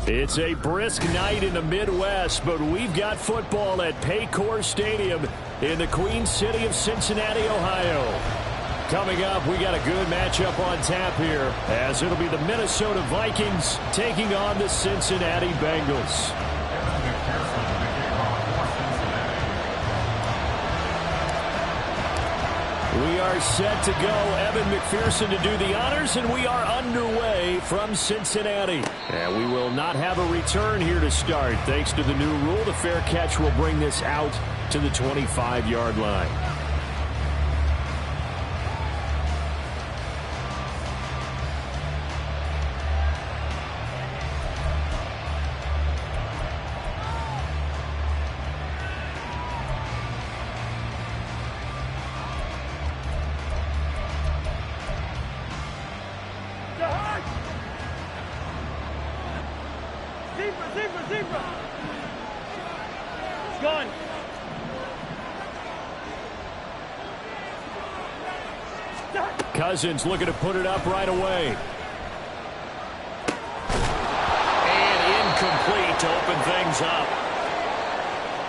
It's a brisk night in the Midwest, but we've got football at Paycor Stadium in the Queen City of Cincinnati, Ohio. Coming up, we got a good matchup on tap here, as it'll be the Minnesota Vikings taking on the Cincinnati Bengals. We are set to go. Evan McPherson to do the honors, and we are underway from Cincinnati. And we will not have a return here to start. Thanks to the new rule, the fair catch will bring this out to the 25-yard line. Cousins looking to put it up right away. And incomplete to open things up.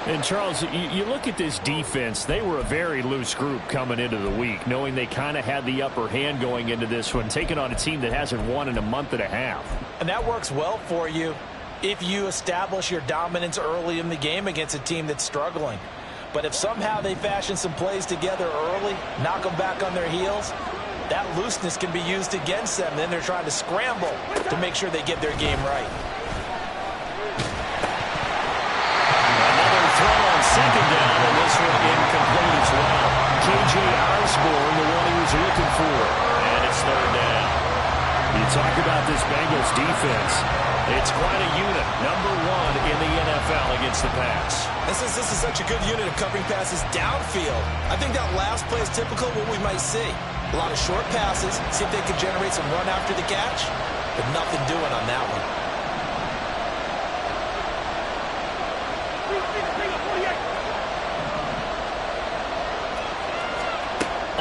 And Charles, you look at this defense, they were a very loose group coming into the week, knowing they kind of had the upper hand going into this one, taking on a team that hasn't won in a month and a half. And that works well for you if you establish your dominance early in the game against a team that's struggling. But if somehow they fashion some plays together early, knock them back on their heels, that looseness can be used against them. Then they're trying to scramble to make sure they get their game right. Another throw on second down, and this one incomplete as well. K.J. Osborne, the one he was looking for. And it's third down. You talk about this Bengals defense. It's quite a unit. Number one in the NFL against the pass. This is such a good unit of covering passes downfield. I think that last play is typical of what we might see. A lot of short passes, see if they can generate some run after the catch, but nothing doing on that one.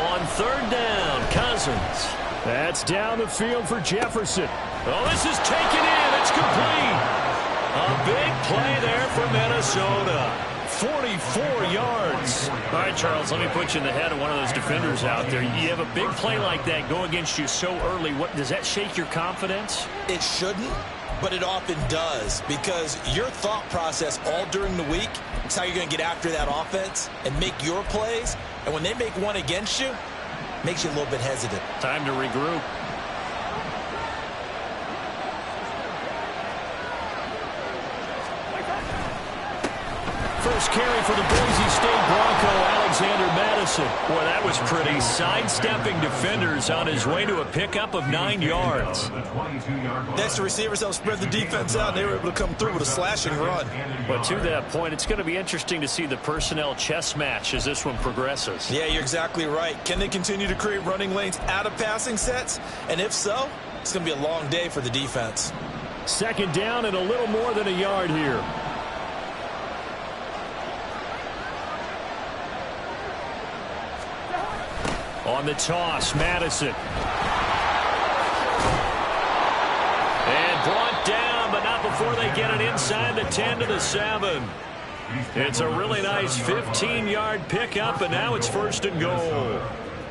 On third down, Cousins. That's down the field for Jefferson. Oh, this is taken in. It's complete. A big play there for Minnesota. 44 yards. All right, Charles, let me put you in the head of one of those defenders out there. You have a big play like that go against you so early. What does that shake your confidence? It shouldn't, but it often does, because your thought process all during the week is how you're going to get after that offense and make your plays. And when they make one against you, it makes you a little bit hesitant. Time to regroup. First carry for the Boise State Bronco, Alexander Madison. Boy, that was pretty. Sidestepping defenders on his way to a pickup of 9 yards. Next, the receivers helped spread the defense out. They were able to come through with a slashing run. But to that point, it's going to be interesting to see the personnel chess match as this one progresses. Yeah, you're exactly right. Can they continue to create running lanes out of passing sets? And if so, it's going to be a long day for the defense. Second down and a little more than a yard here. On the toss, Madison. And brought down, but not before they get it inside the 10 to the 7. It's a really nice 15-yard pickup, and now it's first and goal.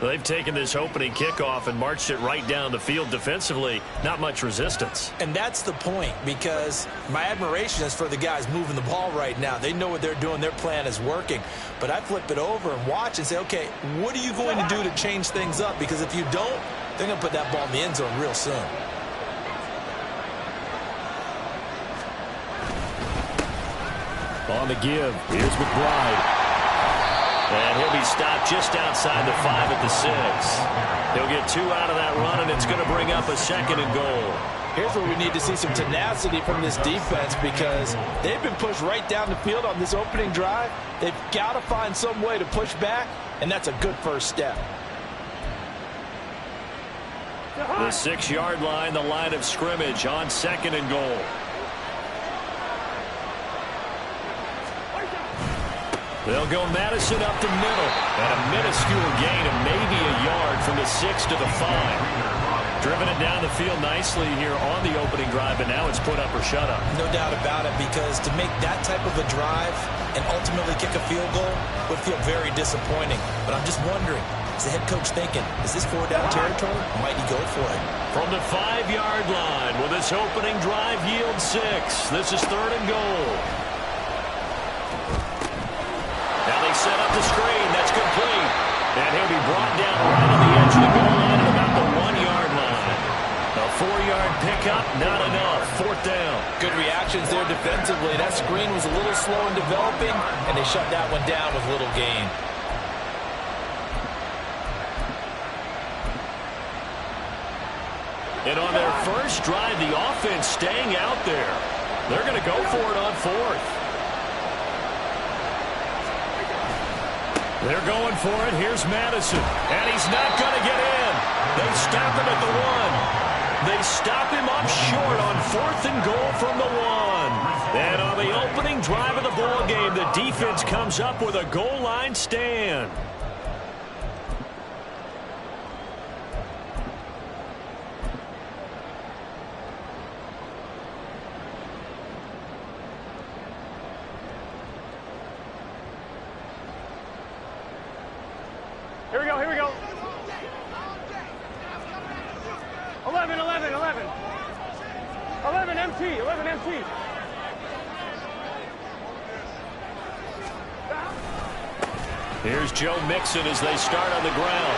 They've taken this opening kickoff and marched it right down the field defensively. Not much resistance. And that's the point, because my admiration is for the guys moving the ball right now. They know what they're doing. Their plan is working. But I flip it over and watch and say, okay, what are you going to do to change things up? Because if you don't, they're going to put that ball in the end zone real soon. On the give, here's McBride. And he'll be stopped just outside the 5 at the 6. He'll get 2 out of that run, and it's going to bring up a second and goal. Here's where we need to see some tenacity from this defense, because they've been pushed right down the field on this opening drive. They've got to find some way to push back, and that's a good first step. The 6-yard line, the line of scrimmage on second and goal. They'll go Madison up the middle. And a minuscule gain of maybe a yard from the 6 to the 5. Driven it down the field nicely here on the opening drive, but now it's put up or shut up. No doubt about it, because to make that type of a drive and ultimately kick a field goal would feel very disappointing. But I'm just wondering, is the head coach thinking, is this 4-down territory? Might he go for it? From the 5-yard line, will this opening drive yield 6? This is 3rd and goal. Now they set up the screen. That's complete. And he'll be brought down right on the edge of the goal line at about the 1-yard line. A 4-yard pickup, not enough. 4th down. Good reactions there defensively. That screen was a little slow in developing, and they shut that one down with little gain. And on their first drive, the offense staying out there. They're going to go for it on 4th. They're going for it. Here's Madison. And he's not going to get in. They stop him at the 1. They stop him up short on 4th and goal from the 1. And on the opening drive of the ball game, the defense comes up with a goal line stand. Here we go, here we go. 11, 11, 11. 11 MT, 11 MT. Here's Joe Mixon as they start on the ground.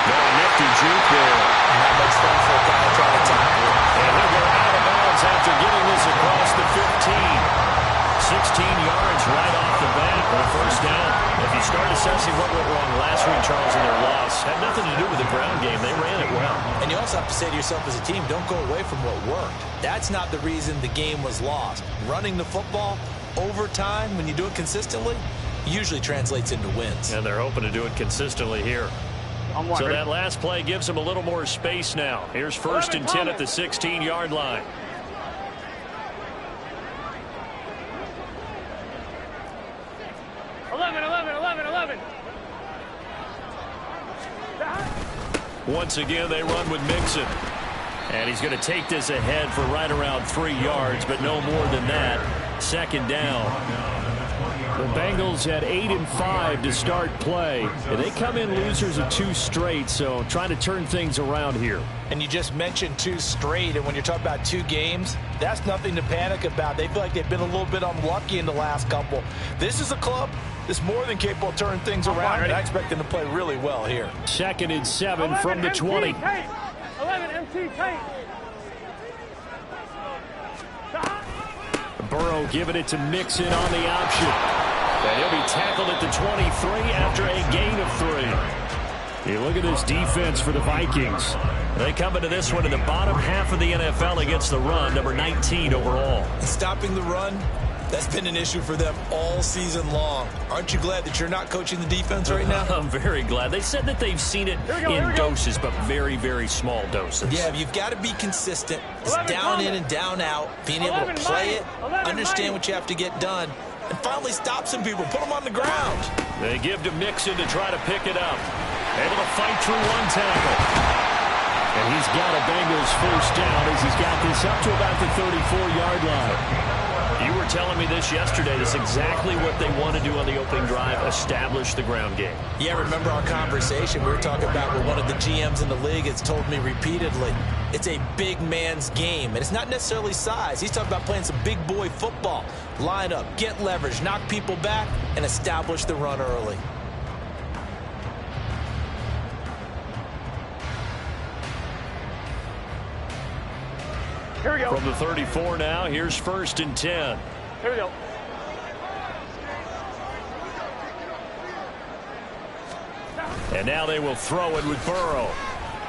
No nifty juke there. Not much fun for a guy trying to tackle. And he'll go out of bounds after getting this across the 15. 16 yards right off the bat for a 1st down. If you start assessing what went wrong last week, Charles, in their loss, had nothing to do with the ground game. They ran it well. And you also have to say to yourself as a team, don't go away from what worked. That's not the reason the game was lost. Running the football over time, when you do it consistently, usually translates into wins. And they're hoping to do it consistently here. So that last play gives them a little more space now. Here's 1st and 10 at the 16-yard line. Once again, they run with Mixon. And he's going to take this ahead for right around 3 yards, but no more than that. 2nd down. The Bengals had 8-5 to start play. And they come in losers of 2 straight, so trying to turn things around here. And you just mentioned 2 straight, and when you're talking about 2 games, that's nothing to panic about. They feel like they've been a little bit unlucky in the last couple. This is a club that's more than capable of turning things around, and I expect them to play really well here. 2nd and 7 from the 20. 11 MT tank. Burrow giving it to Mixon on the option. And he'll be tackled at the 23 after a gain of 3. You look at this defense for the Vikings. They come into this one in the bottom half of the NFL against the run, number 19 overall. And stopping the run, that's been an issue for them all season long. Aren't you glad that you're not coaching the defense right now? I'm very glad. They said that they've seen it in doses, but very, very small doses. Yeah, you've got to be consistent. It's down in and down out, being able to play it, understand what you have to get done, and finally stop some people, put them on the ground. They give to Mixon to try to pick it up. Able to fight through 1 tackle. And he's got a Bengals 1st down as he's got this up to about the 34-yard line. You were telling me this yesterday. That's exactly what they want to do on the opening drive, establish the ground game. Yeah, remember our conversation we were talking about with one of the GMs in the league has told me repeatedly, it's a big man's game, and it's not necessarily size. He's talking about playing some big boy football. Line up, get leverage, knock people back, and establish the run early. Here we go. From the 34 now, here's 1st and 10. Here we go. And now they will throw it with Burrow.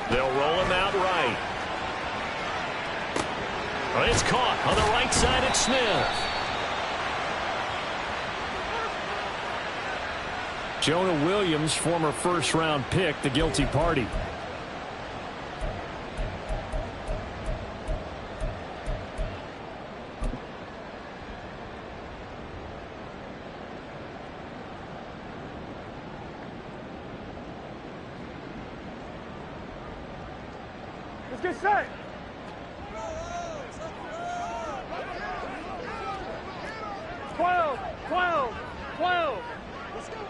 They'll roll him out right. Well, it's caught on the right side at Smith. Jonah Williams, former 1st-round pick, the guilty party. Let's get set. Twelve. Let's go.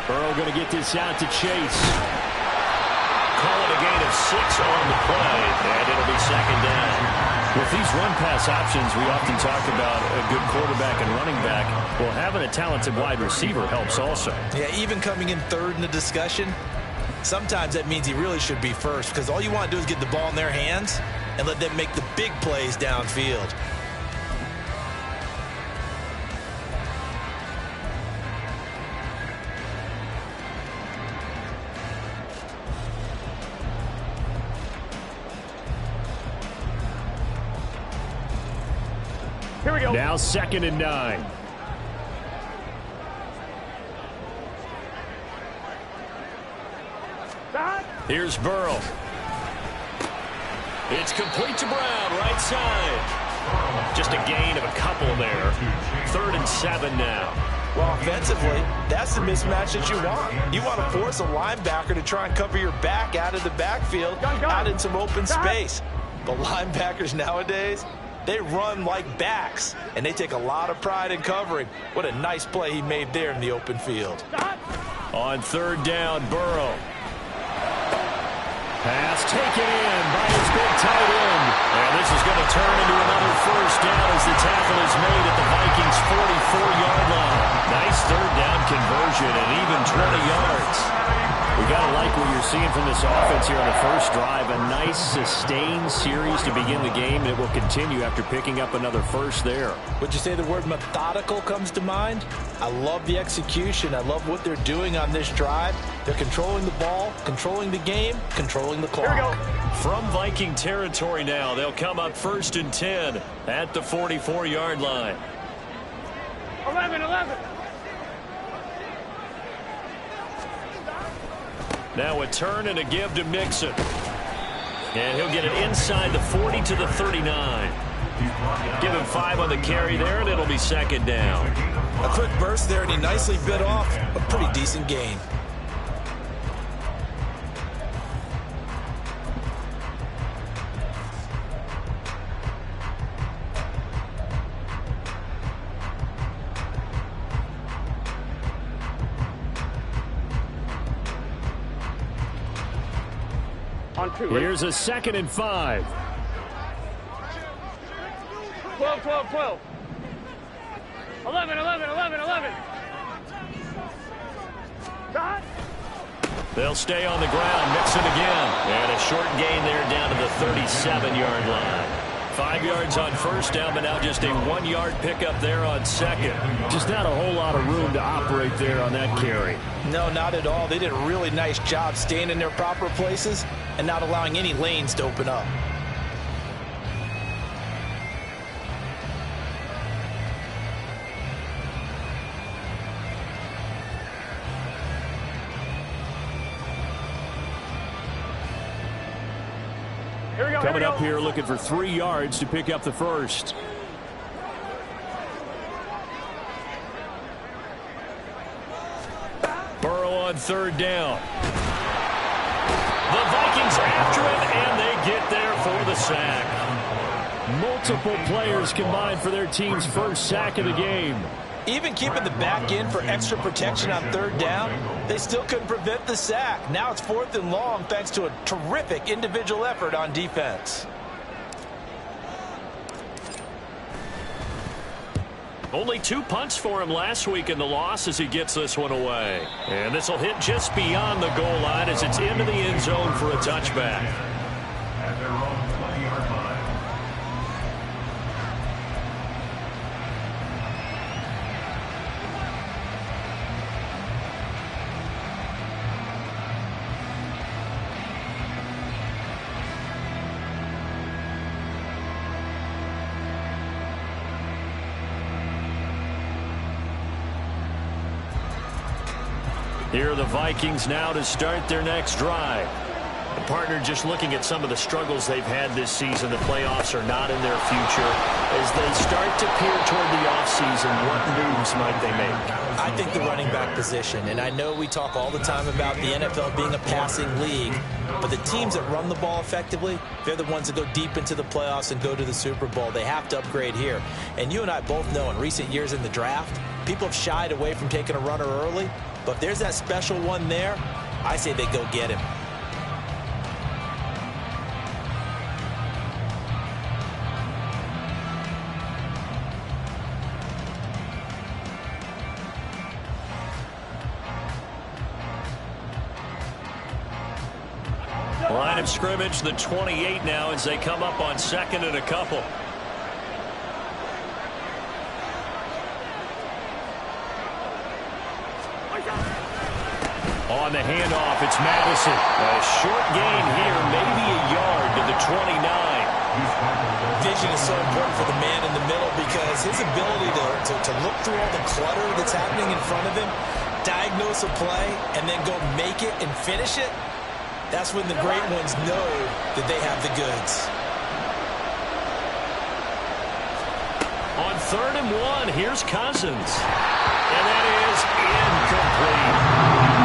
Burrow going to get this out to Chase. Call it a gain of 6 on the play, and it'll be second down. With these run-pass options, we often talk about a good quarterback and running back. Well, having a talented wide receiver helps also. Yeah, even coming in third in the discussion, sometimes that means he really should be first, because all you want to do is get the ball in their hands and let them make the big plays downfield. Here we go. Now 2nd and 9. Here's Burrow. It's complete to Brown, right side. Just a gain of a couple there. 3rd and 7 now. Well, offensively, that's the mismatch that you want. You want to force a linebacker to try and cover your back out of the backfield, out in some open space. The linebackers nowadays, they run like backs, and they take a lot of pride in covering. What a nice play he made there in the open field. On 3rd down, Burrow. Pass taken in by his big tight end. And this is going to turn into another 1st down as the tackle is made at the Vikings' 44-yard line. Nice 3rd down conversion and even 20 yards. We got to like what you're seeing from this offense here on the first drive. A nice sustained series to begin the game, and it will continue after picking up another first there. Would you say the word methodical comes to mind? I love the execution. I love what they're doing on this drive. They're controlling the ball, controlling the game, controlling the clock. Here we go. From Viking territory now, they'll come up 1st and 10 at the 44-yard line. 11. Now a turn and a give to Mixon. And he'll get it inside the 40 to the 39. Give him 5 on the carry there, and it'll be 2nd down. A quick burst there, and he nicely bit off a pretty decent gain. On 2. Here's a 2nd and 5. 12. 11. They'll stay on the ground. Mixon again. And a short gain there down to the 37-yard line. 5 yards on 1st down, but now just a 1-yard pickup there on 2nd. Just not a whole lot of room to operate there on that carry. No, not at all. They did a really nice job staying in their proper places and not allowing any lanes to open up. Coming up here looking for 3 yards to pick up the first. Burrow on 3rd down. The Vikings after him, and they get there for the sack. Multiple players combined for their team's first sack of the game. Even keeping the back in for extra protection on 3rd down, they still couldn't prevent the sack. Now it's 4th and long thanks to a terrific individual effort on defense. Only 2 punts for him last week in the loss as he gets this one away. And this will hit just beyond the goal line as it's into the end zone for a touchback. At their own 20-yard line. Here are the Vikings now to start their next drive. partner, just looking at some of the struggles they've had this season, the playoffs are not in their future. As they start to peer toward the offseason, what moves might they make? I think the running back position, and I know we talk all the time about the NFL being a passing league, but the teams that run the ball effectively, they're the ones that go deep into the playoffs and go to the Super Bowl. They have to upgrade here. And you and I both know in recent years in the draft, people have shied away from taking a runner early, but if there's that special one there, I say they go get him. Line of scrimmage, the 28 now as they come up on second and a couple. On the handoff, it's Madison. A short gain here, maybe a yard to the 29. Vision is so important for the man in the middle because his ability to look through all the clutter that's happening in front of him, diagnose a play, and then go make it and finish it, that's when the great ones know that they have the goods. On 3rd and 1, here's Cousins. And that is incomplete.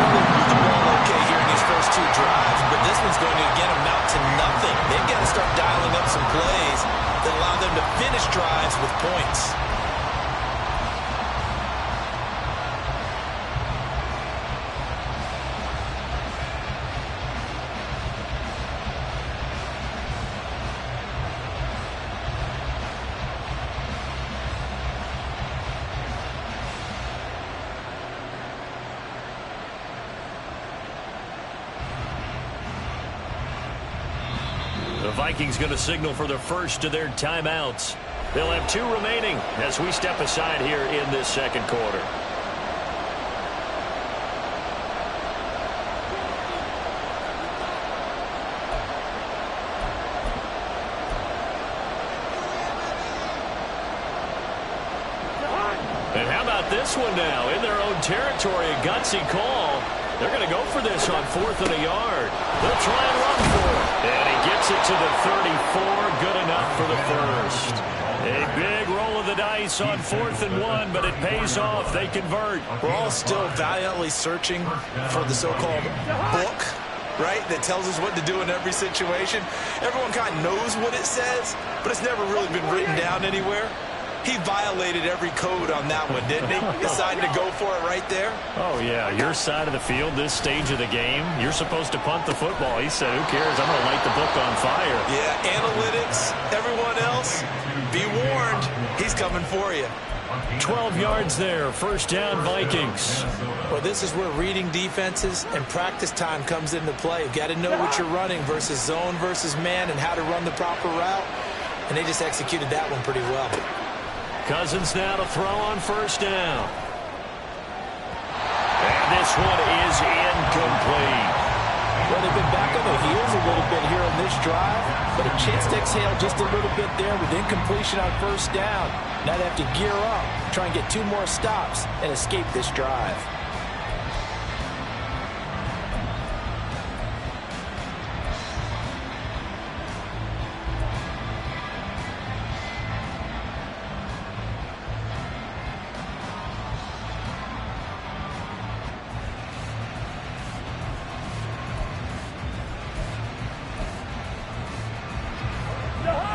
They'll move the ball okay here in these first two drives, but this one's going to, again, amount to nothing. They've got to start dialing up some plays that allow them to finish drives with points. The Vikings going to signal for the first of their timeouts. They'll have 2 remaining as we step aside here in this second quarter. And how about this one now? In their own territory, a gutsy call. They're going to go for this on 4th and a yard. They'll try and run for it. And he gets it to the 34. Good enough for the first. A big roll of the dice on 4th and 1, but it pays off. They convert. We're all still valiantly searching for the so-called book, right, that tells us what to do in every situation. Everyone kind of knows what it says, but it's never really been written down anywhere. He violated every code on that one, didn't he? Decided to go for it right there. Oh, yeah. Your side of the field, this stage of the game, you're supposed to punt the football. He said, who cares? I'm going to light the book on fire. Yeah, analytics, everyone else, be warned. He's coming for you. 12 yards there. First down, Vikings. Well, this is where reading defenses and practice time comes into play. You've got to know what you're running versus zone versus man and how to run the proper route. And they just executed that one pretty well. Cousins now to throw on first down. And this one is incomplete. Well, they've been back on their heels a little bit here on this drive, but a chance to exhale just a little bit there with incompletion on first down. Now they have to gear up, try and get 2 more stops, and escape this drive.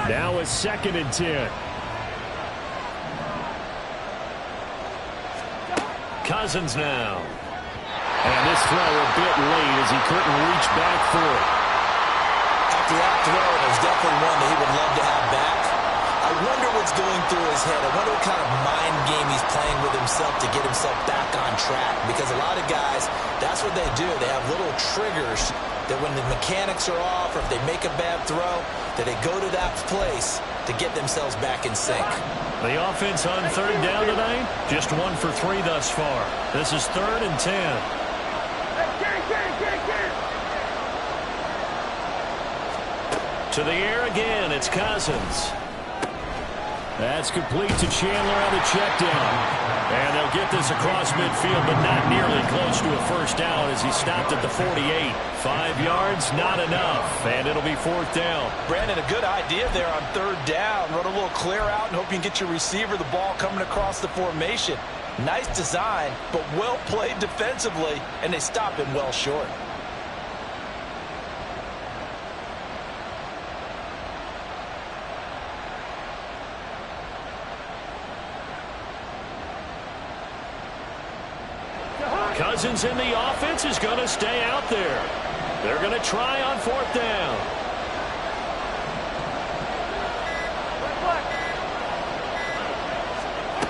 Now it's 2nd and 10. Cousins now. And this throw a bit late as he couldn't reach back for it. After that throw, there's definitely one that he would love to have back. I wonder what's going through his head. I wonder what kind of mind game he's playing with himself to get himself back on track. Because a lot of guys, that's what they do. They have little triggers that when the mechanics are off or if they make a bad throw, that they go to that place to get themselves back in sync. The offense on 3rd down tonight, just 1 for 3 thus far. This is 3rd and 10. To the air again, it's Cousins. That's complete to Chandler on the check down. And they'll get this across midfield, but not nearly close to a first down as he stopped at the 48. 5 yards, not enough, and it'll be 4th down. Brandon, a good idea there on 3rd down. Run a little clear out and hope you can get your receiver the ball coming across the formation. Nice design, but well played defensively, and they stop him well short. Cousins in the offense is going to stay out there. They're going to try on 4th down.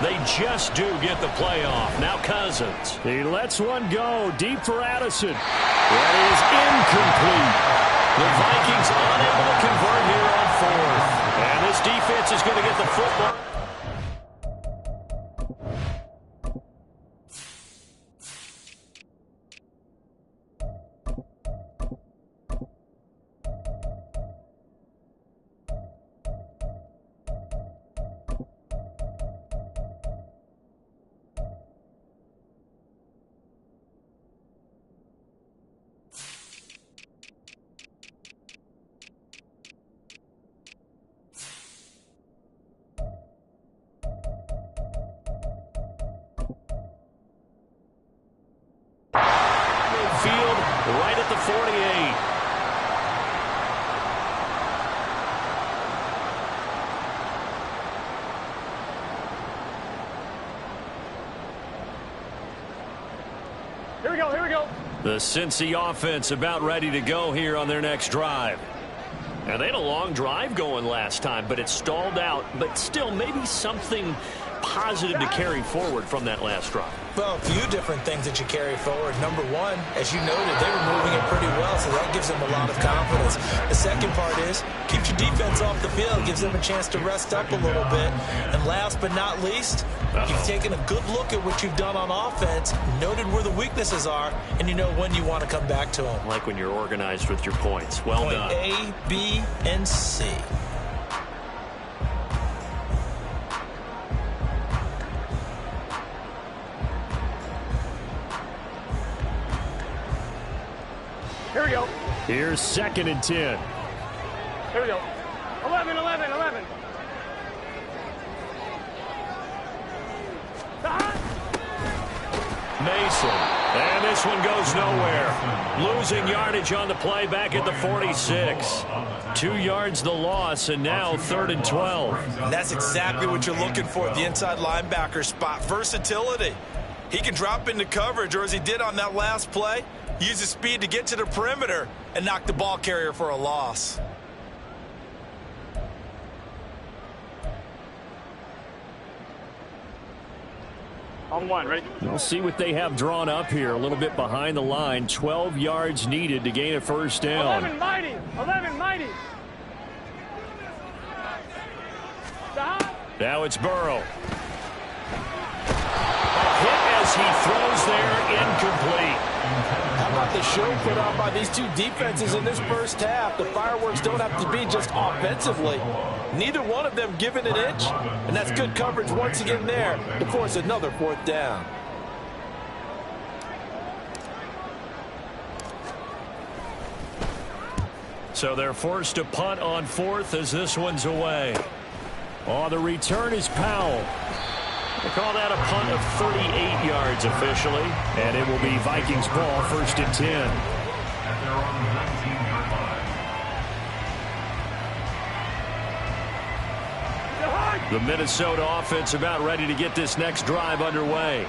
They just do get the play off. Now Cousins. He lets one go deep for Addison. That is incomplete. The Vikings unable to convert here on 4th. And this defense is going to get the football. Right at the 48. Here we go, here we go. The Cincy offense about ready to go here on their next drive. And they had a long drive going last time, but it stalled out. But still, maybe something positive to carry forward from that last drive. Well, a few different things that you carry forward. Number one, as you noted, they were moving it pretty well, so that gives them a lot of confidence. The second part is, keeps your defense off the field, gives them a chance to rest up a little bit. And last but not least, you've taken a good look at what you've done on offense, noted where the weaknesses are, and you know when you want to come back to them. I like when you're organized with your points. Well done. Point A, B, and C. Here we go. Here's 2nd and 10. Here we go. 11, 11, 11. Mason. And this one goes nowhere. Losing yardage on the play back at the 46. 2 yards the loss, and now 3rd and 12. And that's exactly what you're looking for at the inside linebacker spot. Versatility. He can drop into coverage, or as he did on that last play, use his speed to get to the perimeter and knock the ball carrier for a loss. On 1, ready? We'll see what they have drawn up here. A little bit behind the line. 12 yards needed to gain a first down. 11 mighty. 11 mighty. Now it's Burrow. A hit as he throws there, incomplete. How about the show put on by these two defenses in this first half? The fireworks don't have to be just offensively. Neither one of them giving an inch, and that's good coverage once again there to force another 4th down. So they're forced to punt on 4th as this one's away. Oh, the return is Powell. They call that a punt of 38 yards officially, and it will be Vikings ball, 1st and 10. At their own 19-yard line. The Minnesota offense about ready to get this next drive underway.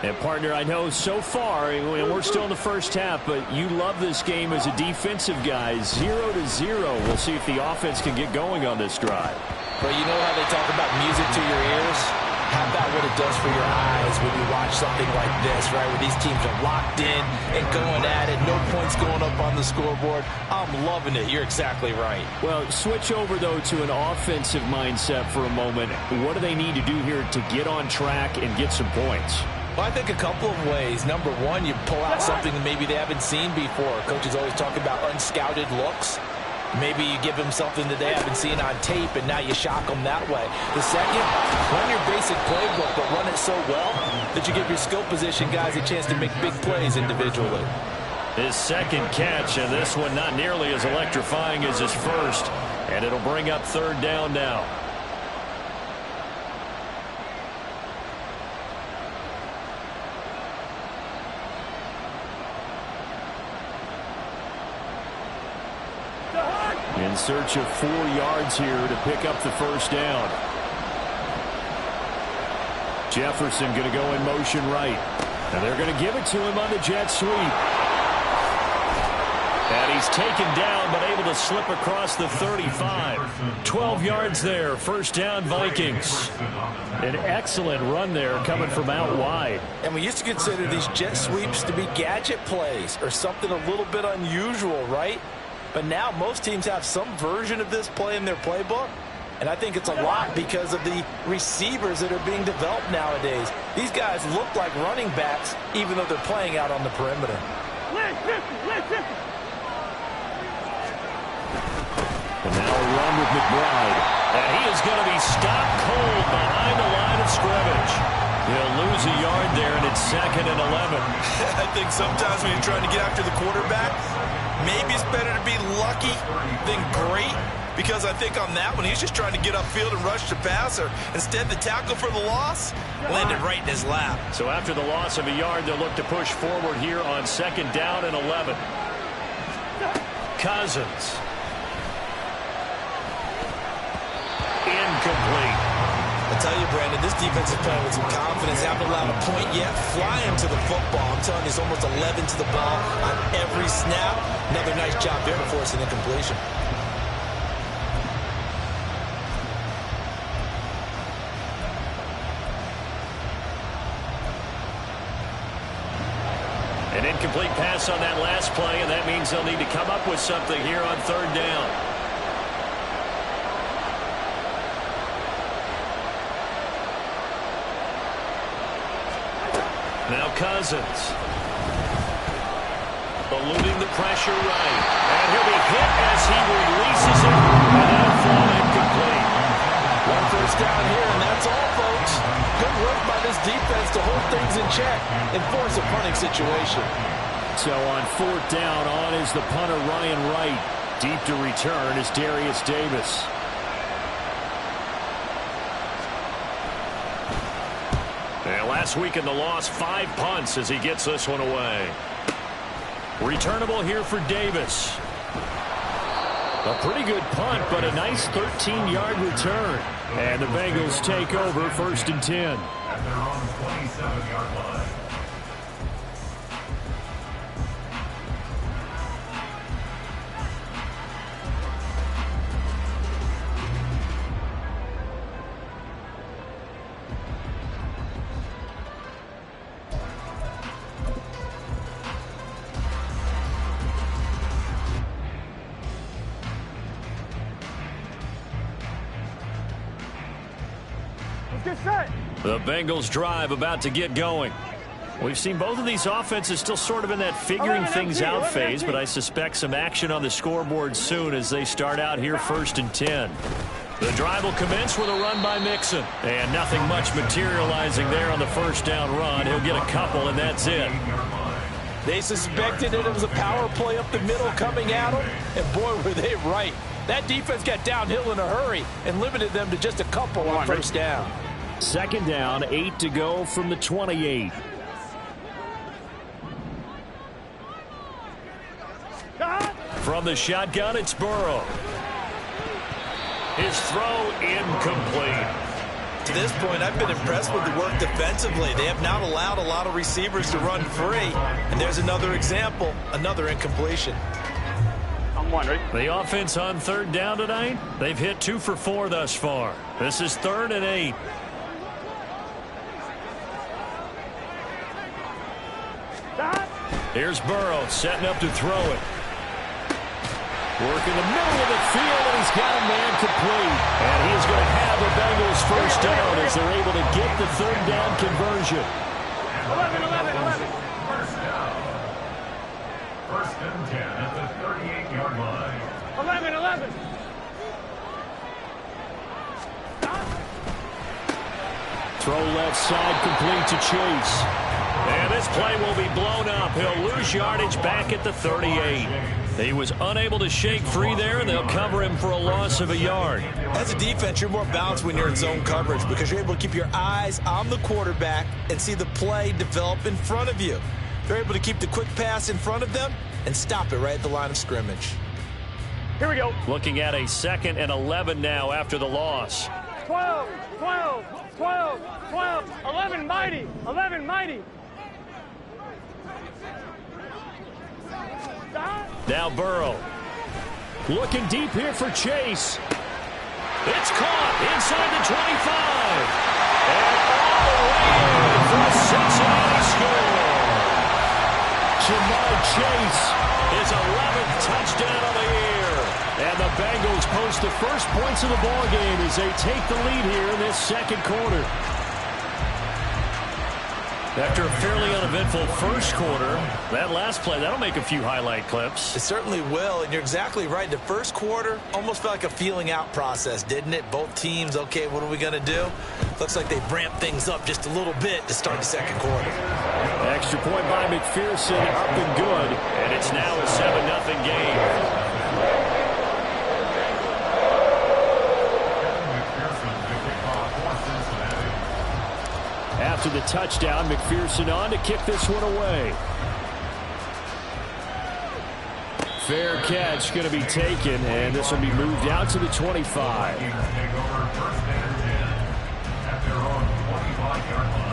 And, partner, I know so far, and we're still in the first half, but you love this game as a defensive guy. 0-0. We'll see if the offense can get going on this drive. But you know how they talk about music to your ears? How about what it does for your eyes when you watch something like this, right? Where these teams are locked in and going at it. No points going up on the scoreboard. I'm loving it. You're exactly right. Well, switch over, though, to an offensive mindset for a moment. What do they need to do here to get on track and get some points? Well, I think a couple of ways. Number one, you pull out something that maybe they haven't seen before. Coaches always talk about unscouted looks. Maybe you give them something that they haven't seen on tape, and now you shock them that way. The second, run your basic playbook, but run it so well that you give your skill position guys a chance to make big plays individually. His second catch, and this one not nearly as electrifying as his first. And it'll bring up third down now. In search of 4 yards here to pick up the first down. Jefferson going to go in motion right. And they're going to give it to him on the jet sweep. And he's taken down but able to slip across the 35. 12 yards there. First down, Vikings. An excellent run there coming from out wide. And we used to consider these jet sweeps to be gadget plays or something a little bit unusual, right? But now most teams have some version of this play in their playbook. And I think it's a lot because of the receivers that are being developed nowadays. These guys look like running backs even though they're playing out on the perimeter. And now a run with McBride. And he is going to be stopped cold behind the line of scrimmage. He'll lose a yard there, and it's 2nd and 11. I think sometimes when you're trying to get after the quarterback, maybe it's better to be lucky than great, because I think on that one, he's just trying to get upfield and rush the passer. Instead, the tackle for the loss landed right in his lap. So after the loss of a yard, they'll look to push forward here on 2nd down and 11. Cousins. Incomplete. I tell you, Brandon, this defense is playing with some confidence. Haven't allowed a point yet. Flying to the football. I'm telling you, it's almost 11 to the ball on every snap. Another nice job there to force an incompletion. An incomplete pass on that last play, and that means they'll need to come up with something here on 3rd down. Now Cousins. Eluding the pressure right. And he'll be hit as he releases it. And that'll fall incomplete. 1 first down here, and that's all, folks. Good work by this defense to hold things in check and force a punting situation. So on 4th down, on is the punter Ryan Wright. Deep to return is Darius Davis. And last week in the loss, 5 punts as he gets this one away. Returnable here for Davis. A pretty good punt, but a nice 13-yard return. And the Bengals take over 1st and 10. At their own 27-yard line. The Bengals drive about to get going. We've seen both of these offenses still sort of in that figuring things out phase, but I suspect some action on the scoreboard soon as they start out here 1st and 10. The drive will commence with a run by Mixon. And nothing much materializing there on the first down run. He'll get a couple, and that's it. They suspected that it was a power play up the middle coming at them, and boy, were they right. That defense got downhill in a hurry and limited them to just a couple on first down. 2nd down, 8 to go from the 28. From the shotgun, it's Burrow. His throw incomplete. To this point, I've been impressed with the work defensively. They have not allowed a lot of receivers to run free. And there's another example, another incompletion. The offense on 3rd down tonight, they've hit 2 for 4 thus far. This is 3rd and 8. Here's Burrow setting up to throw it. Work in the middle of the field, and he's got a man complete. And he is going to have the Bengals first down as they're able to get the 3rd down conversion. 11. First down. 1st and 10 at the 38-yard line. 11, 11. Throw left side, complete to Chase. And this play will be blown up. He'll lose yardage back at the 38. He was unable to shake free there, and they'll cover him for a loss of a yard. As a defense, you're more balanced when you're in zone coverage because you're able to keep your eyes on the quarterback and see the play develop in front of you. They're able to keep the quick pass in front of them and stop it right at the line of scrimmage. Here we go. Looking at a 2nd and 11 now after the loss. 12, 12, 12, 12, 11 mighty, 11 mighty. Now Burrow. Looking deep here for Chase. It's caught inside the 25. And all the way in for a Cincinnati score. Jamar Chase, his 11th touchdown of the year. And the Bengals post the first points of the ballgame as they take the lead here in this 2nd quarter. After a fairly uneventful first quarter, that last play, that'll make a few highlight clips. It certainly will, and you're exactly right. The first quarter almost felt like a feeling out process, didn't it? Both teams, okay, what are we going to do? Looks like they ramped things up just a little bit to start the 2nd quarter. Extra point by McPherson, up and good. And it's now a 7-0 game. After the touchdown, McPherson on to kick this one away. Fair catch going to be taken, and this will be moved out to the 25. Vikings take over 1st and 10 at their own 25-yard line.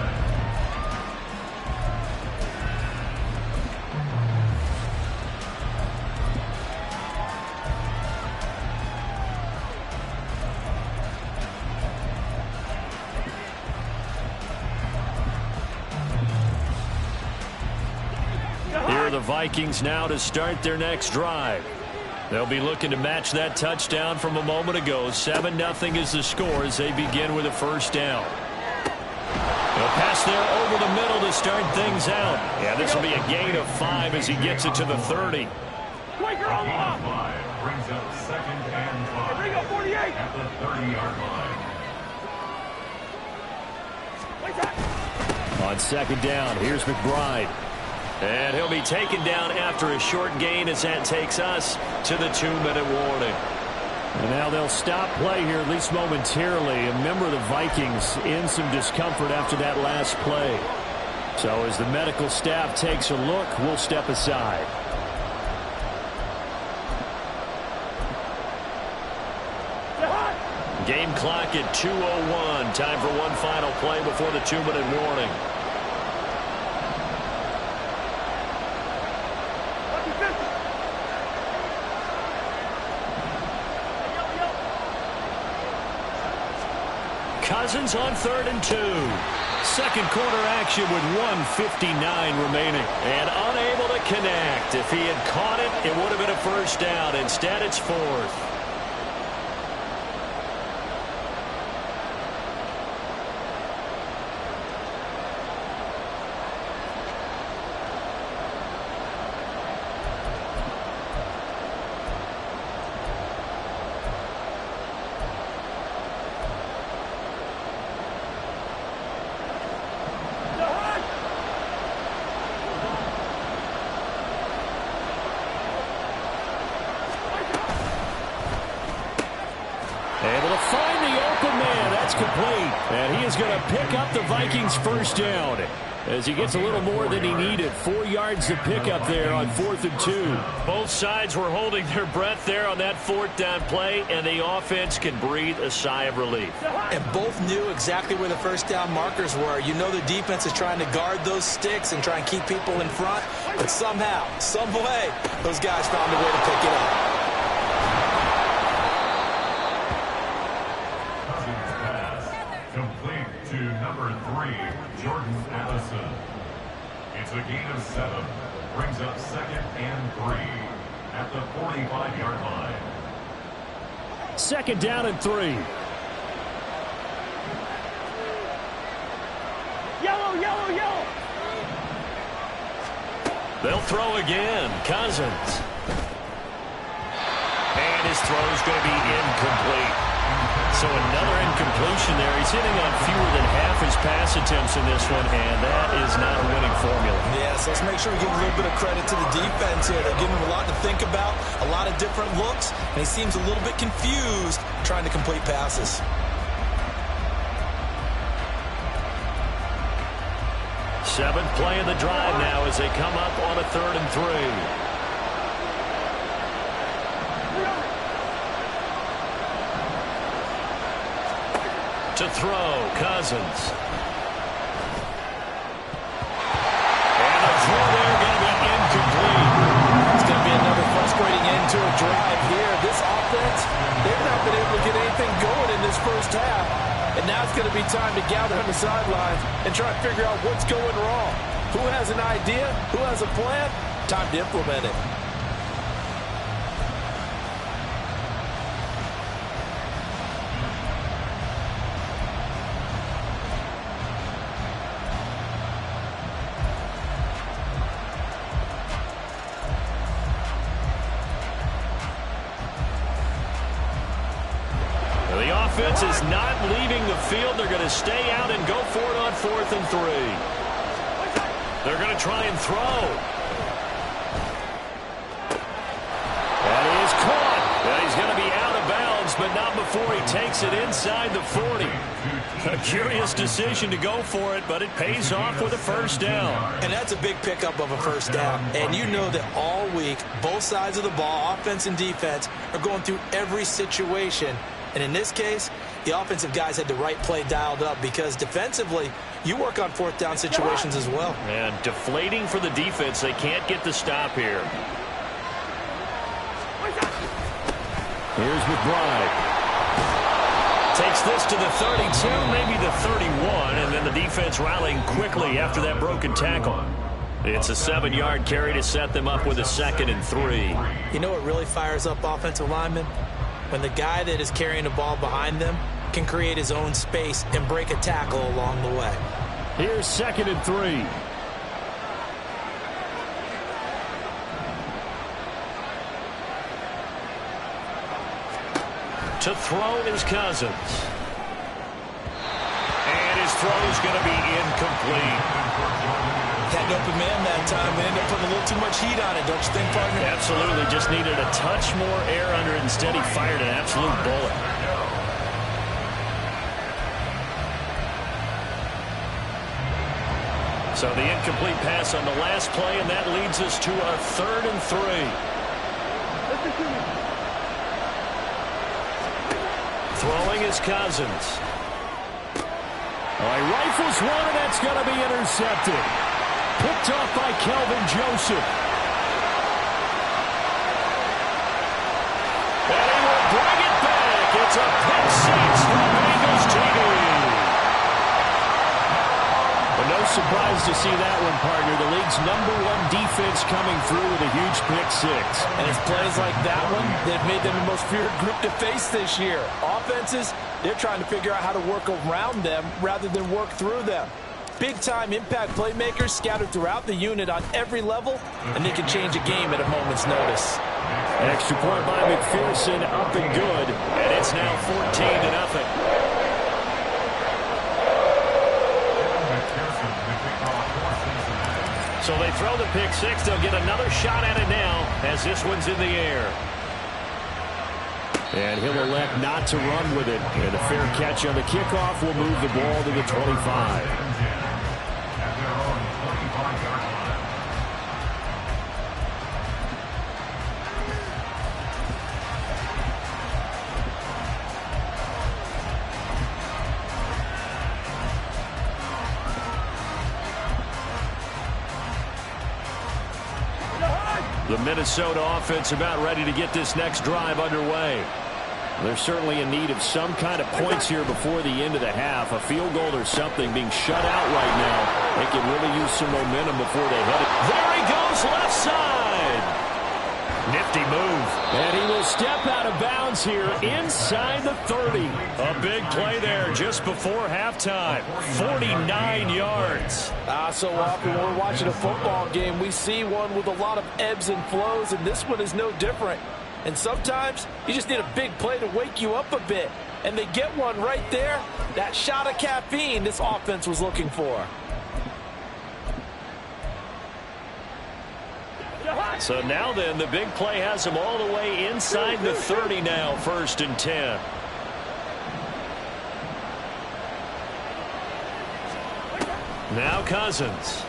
The Vikings now to start their next drive. They'll be looking to match that touchdown from a moment ago. 7-0 is the score as they begin with a 1st down. They'll pass there over the middle to start things out. Yeah, this will be a gain of 5 as he gets it to the 30. Quaker on the off. 5 brings up 2nd and 5 Bring up 48. at the 30-yard line. Wait that. On 2nd down, here's McBride. And he'll be taken down after a short gain as that takes us to the 2-minute warning. And now they'll stop play here, at least momentarily. A member of the Vikings in some discomfort after that last play. So as the medical staff takes a look, we'll step aside. Game clock at 2:01. Time for one final play before the 2-minute warning. Cousins on 3rd and 2. 2nd quarter action with 1:59 remaining. And unable to connect. If he had caught it, it would have been a 1st down. Instead, it's 4th. Able to find the open man. That's complete. And he is going to pick up the Vikings' 1st down as he gets a little more than he needed. 4 yards to pick up there on 4th and 2. Both sides were holding their breath there on that 4th down play, and the offense can breathe a sigh of relief. And both knew exactly where the 1st down markers were. You know the defense is trying to guard those sticks and try and keep people in front, but somehow, some way, those guys found a way to pick it up. To number 3, Jordan Addison. It's a gain of 7. Brings up 2nd and 3 at the 45-yard line. 2nd down and 3. Yellow, yellow, yellow. They'll throw again. Cousins. And And his throw is going to be incomplete. So another incompletion there. He's hitting on fewer than half his pass attempts in this one, and that is not a winning formula. Yes, let's make sure we give a little bit of credit to the defense here. They're giving him a lot to think about, a lot of different looks, and he seems a little bit confused trying to complete passes. Seventh play of the drive now as they come up on a 3rd and 3. To throw, Cousins. And the throw there going to be incomplete. It's going to be another frustrating end to a drive here. This offense, they've not been able to get anything going in this first half. And now it's going to be time to gather on the sidelines and try to figure out what's going wrong. Who has an idea? Who has a plan? Time to implement it. The offense is not leaving the field. They're going to stay out and go for it on 4th and 3. They're going to try and throw. And he is caught. And he's going to be out of bounds, but not before he takes it inside the 40. A curious decision to go for it, but it pays off with a first down. And that's a big pickup of a first down. And you know that all week, both sides of the ball, offense and defense, are going through every situation. And in this case, the offensive guys had the right play dialed up because defensively, you work on 4th down situations as well. And deflating for the defense. They can't get the stop here. Here's McBride. Takes this to the 32, maybe the 31, and then the defense rallying quickly after that broken tackle. It's a 7-yard carry to set them up with a 2nd and 3. You know what really fires up offensive linemen? When the guy that is carrying the ball behind them can create his own space and break a tackle along the way. Here's 2nd and 3. To throw is Cousins. And his throw is going to be incomplete. Had an open man that time. They ended up putting a little too much heat on it, don't you think, partner? Absolutely. Just needed a touch more air under it. Instead, he fired an absolute bullet. So the incomplete pass on the last play, and that leads us to our 3rd and 3. Throwing is Cousins. He rifles one, and that's going to be intercepted. Picked off by Kelvin Joseph. And he will bring it back. It's a pick six for Bengals TV. But no surprise to see that one, partner. The league's #1 defense coming through with a huge pick six. And it's plays like that one that made them the most feared group to face this year. Offenses, they're trying to figure out how to work around them rather than work through them. Big-time impact playmakers scattered throughout the unit on every level, and they can change a game at a moment's notice. Extra point by McPherson, up and good, and it's now 14-0. So they throw the pick six. They'll get another shot at it now as this one's in the air. And he'll elect not to run with it. And a fair catch on the kickoff will move the ball to the 25. The Minnesota offense about ready to get this next drive underway. They're certainly in need of some kind of points here before the end of the half. A field goal or something being shut out right now. They can really use some momentum before they head it. There he goes, left side. Nifty move. And he will step out of bounds here inside the 30. A big play there just before halftime. 49 yards. So often when we're watching a football game, we see one with a lot of ebbs and flows, and this one is no different. And sometimes you just need a big play to wake you up a bit. And they get one right there. That shot of caffeine this offense was looking for. So now then, the big play has them all the way inside the 30 now, 1st and 10. Now Cousins.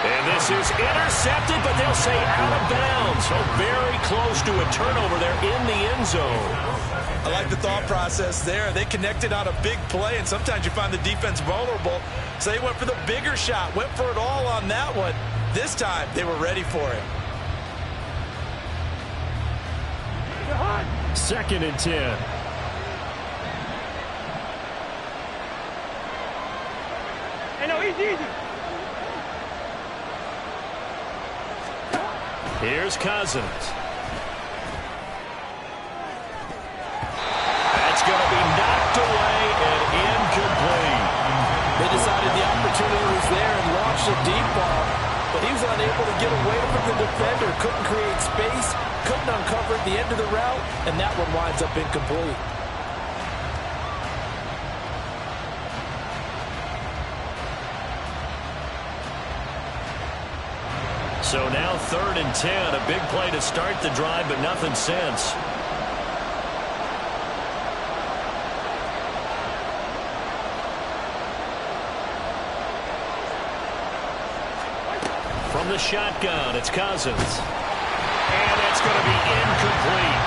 And this is intercepted, but they'll say out of bounds. So very close to a turnover there in the end zone. I like the thought process there. They connected on a big play, and sometimes you find the defense vulnerable. So they went for the bigger shot, went for it all on that one. This time, they were ready for it. 2nd and 10. Hey, no, easy. Here's Cousins. That's going to be knocked away and incomplete. They decided the opportunity was there and launched a deep ball, but he was unable to get away from the defender, couldn't create space, couldn't uncover the end of the route, and that one winds up incomplete. So now 3rd and 10, a big play to start the drive, but nothing since. From the shotgun, it's Cousins. And it's going to be incomplete.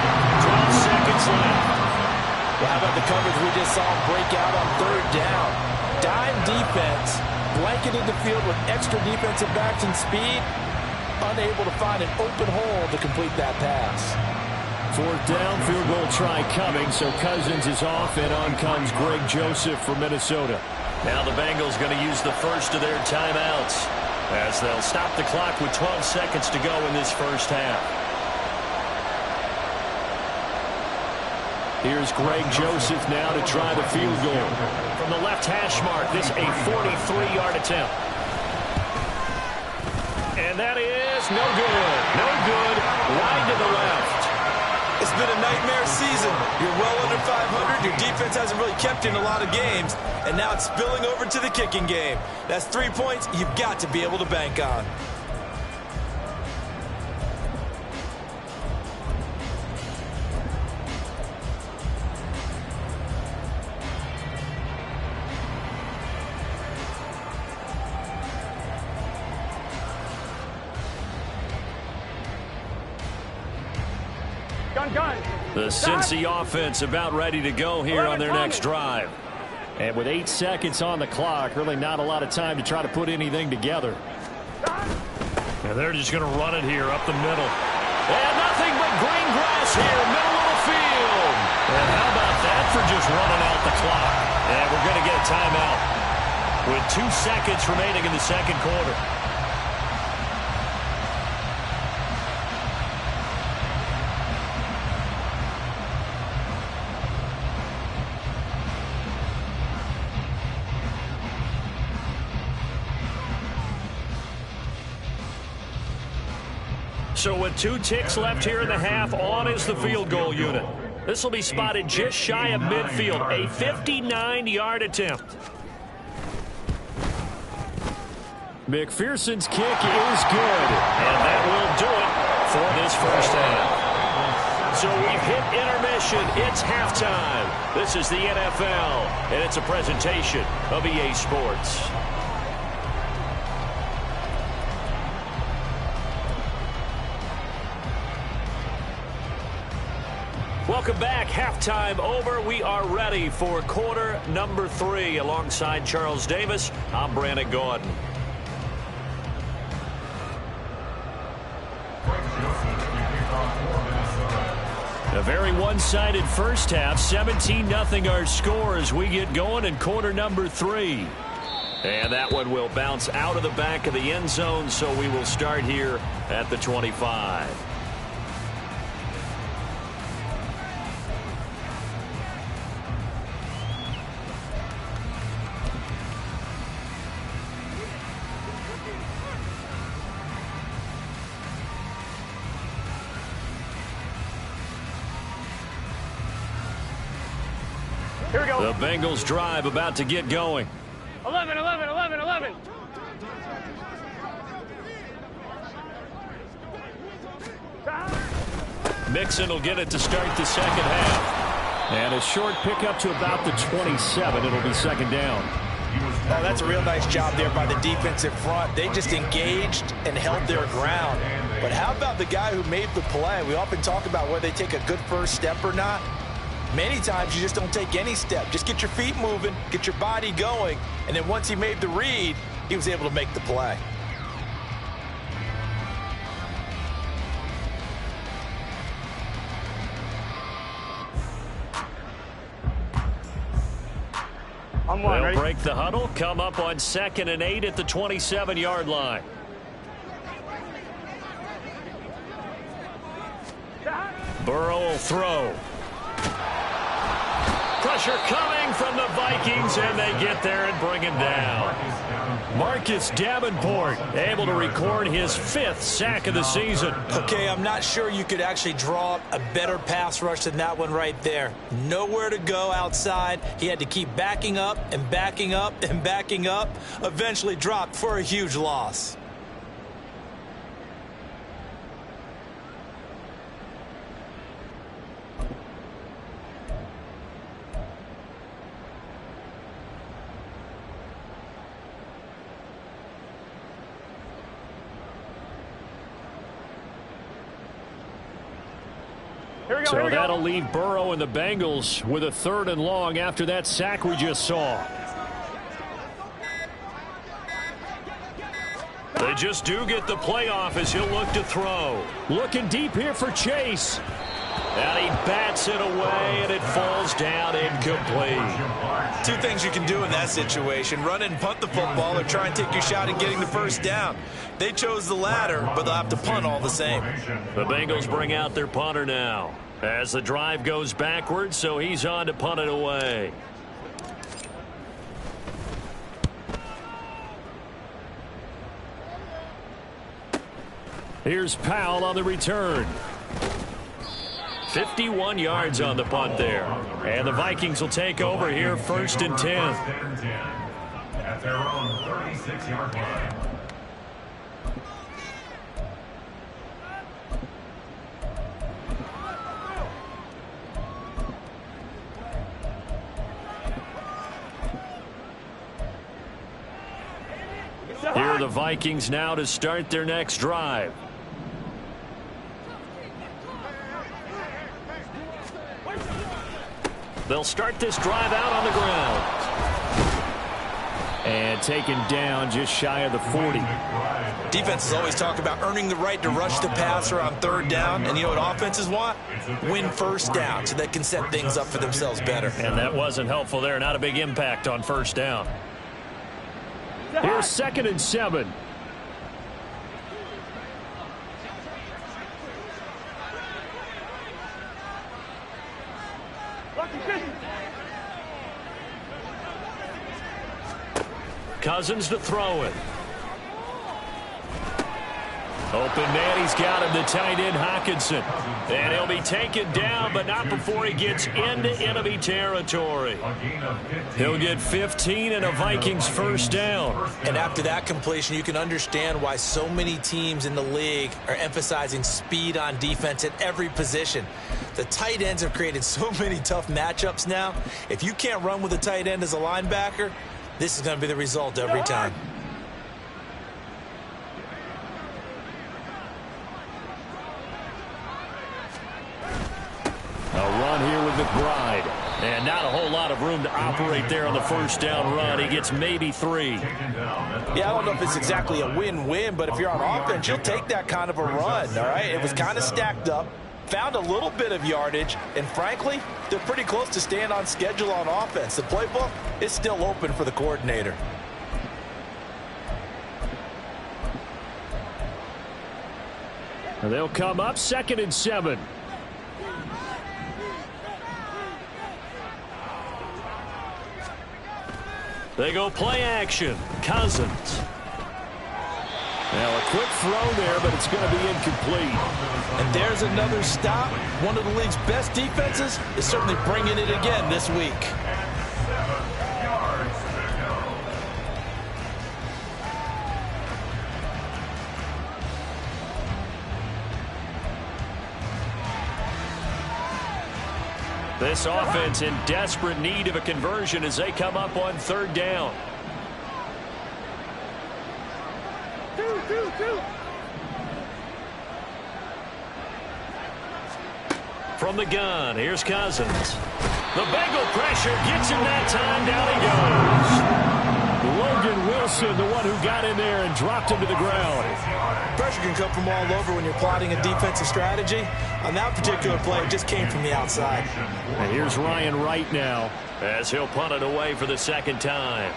12 seconds left. Well, how about the coverage we just saw break out on 3rd down? Dime defense, blanketed the field with extra defensive backs and speed, unable to find an open hole to complete that pass. 4th down, field goal try coming, so Cousins is off, and on comes Greg Joseph from Minnesota. Now the Bengals going to use the first of their timeouts as they'll stop the clock with 12 seconds to go in this first half. Here's Greg Joseph now to try the field goal. From the left hash mark, this a 43-yard attempt. And that is no good. No good. Wide to the left. It's been a nightmare season. You're well under 500. Your defense hasn't really kept you in a lot of games. And now it's spilling over to the kicking game. That's 3 points you've got to be able to bank on. The Cincy offense about ready to go here on their next drive. And with 8 seconds on the clock, really not a lot of time to try to put anything together. And they're just going to run it here up the middle. And nothing but green grass here, middle of the field. And how about that for just running out the clock? And we're going to get a timeout with 2 seconds remaining in the second quarter. So with 2 ticks left here in the half, on is the field goal unit. This will be spotted just shy of midfield, a 59-yard attempt. McPherson's kick is good, and that will do it for this first half. So we've hit intermission. It's halftime. This is the NFL, and it's a presentation of EA Sports. Welcome back. Halftime over. We are ready for quarter number 3. Alongside Charles Davis, I'm Brandon Gordon. A very one-sided first half. 17-0 our score as we get going in quarter number 3. And that one will bounce out of the back of the end zone, so we will start here at the 25. Here we go. The Bengals drive about to get going. 11, 11, 11, 11. Mixon will get it to start the second half. And a short pickup to about the 27. It'll be second down. Oh, that's a real nice job there by the defensive front. They just engaged and held their ground. But how about the guy who made the play? We often talk about whether they take a good first step or not. Many times you just don't take any step. Just get your feet moving, get your body going, and then once he made the read, he was able to make the play. They'll break the huddle, come up on 2nd and 8 at the 27-yard line. Burrow will throw. Pressure coming from the Vikings, and they get there and bring him down. Marcus Davenport able to record his 5th sack of the season. Okay, I'm not sure you could actually draw up a better pass rush than that one right there. Nowhere to go outside. He had to keep backing up and backing up and backing up. Eventually dropped for a huge loss. So that'll leave Burrow and the Bengals with a 3rd and long after that sack we just saw. They just do get the play off as he'll look to throw. Looking deep here for Chase. And he bats it away, and it falls down incomplete. 2 things you can do in that situation. Run and punt the football or try and take your shot at getting the first down. They chose the latter, but they'll have to punt all the same. The Bengals bring out their punter now as the drive goes backwards, so he's on to punt it away. Here's Powell on the return. 51 yards on the punt there. And the Vikings will take over here 1st and 10. At their own 36-yard line. Here are the Vikings now to start their next drive. They'll start this drive out on the ground. And taken down just shy of the 40. Defenses always talk about earning the right to rush the passer on 3rd down. And you know what offenses want? Win first down so they can set things up for themselves better. And that wasn't helpful there. Not a big impact on 1st down. Here's 2nd and 7. Cousins to throw it. Open man, he's got him, the tight end Hockenson. And he'll be taken down, but not before he gets into enemy territory. He'll get 15 and a Vikings 1st down. And after that completion, you can understand why so many teams in the league are emphasizing speed on defense at every position. The tight ends have created so many tough matchups now. If you can't run with a tight end as a linebacker, this is going to be the result every time. A run here with McBride. And not a whole lot of room to operate there on the 1st down run. He gets maybe 3. Yeah, I don't know if it's exactly a win-win, but if you're on offense, you'll take that kind of a run, all right? It was kind of stacked up, found a little bit of yardage, and frankly, they're pretty close to staying on schedule on offense. The playbook is still open for the coordinator. And they'll come up 2nd and 7. They go play action. Cousins. Now a quick throw there, but it's going to be incomplete. And there's another stop. One of the league's best defenses is certainly bringing it again this week. This offense in desperate need of a conversion as they come up on third down. Two. From the gun, here's Cousins. The Bengal pressure gets him that time. Down he goes. Logan Wilson, the one who got in there and dropped him to the ground. Pressure can come from all over when you're plotting a defensive strategy. On that particular play, it just came from the outside. And here's Ryan Wright now, as he'll punt it away for the second time.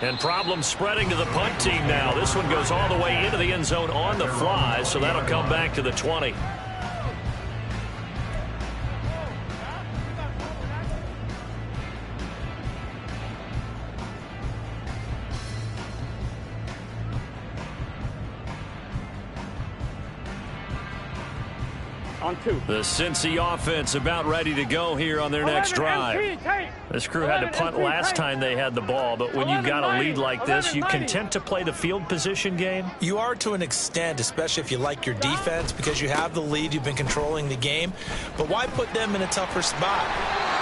And problems spreading to the punt team now. This one goes all the way into the end zone on the fly, so that'll come back to the 20. On 2. The Cincy offense about ready to go here on their next drive. This crew had to punt last time they had the ball, but when you've got a lead like this, you content to play the field position game? You are to an extent, especially if you like your defense, because you have the lead, you've been controlling the game. But why put them in a tougher spot?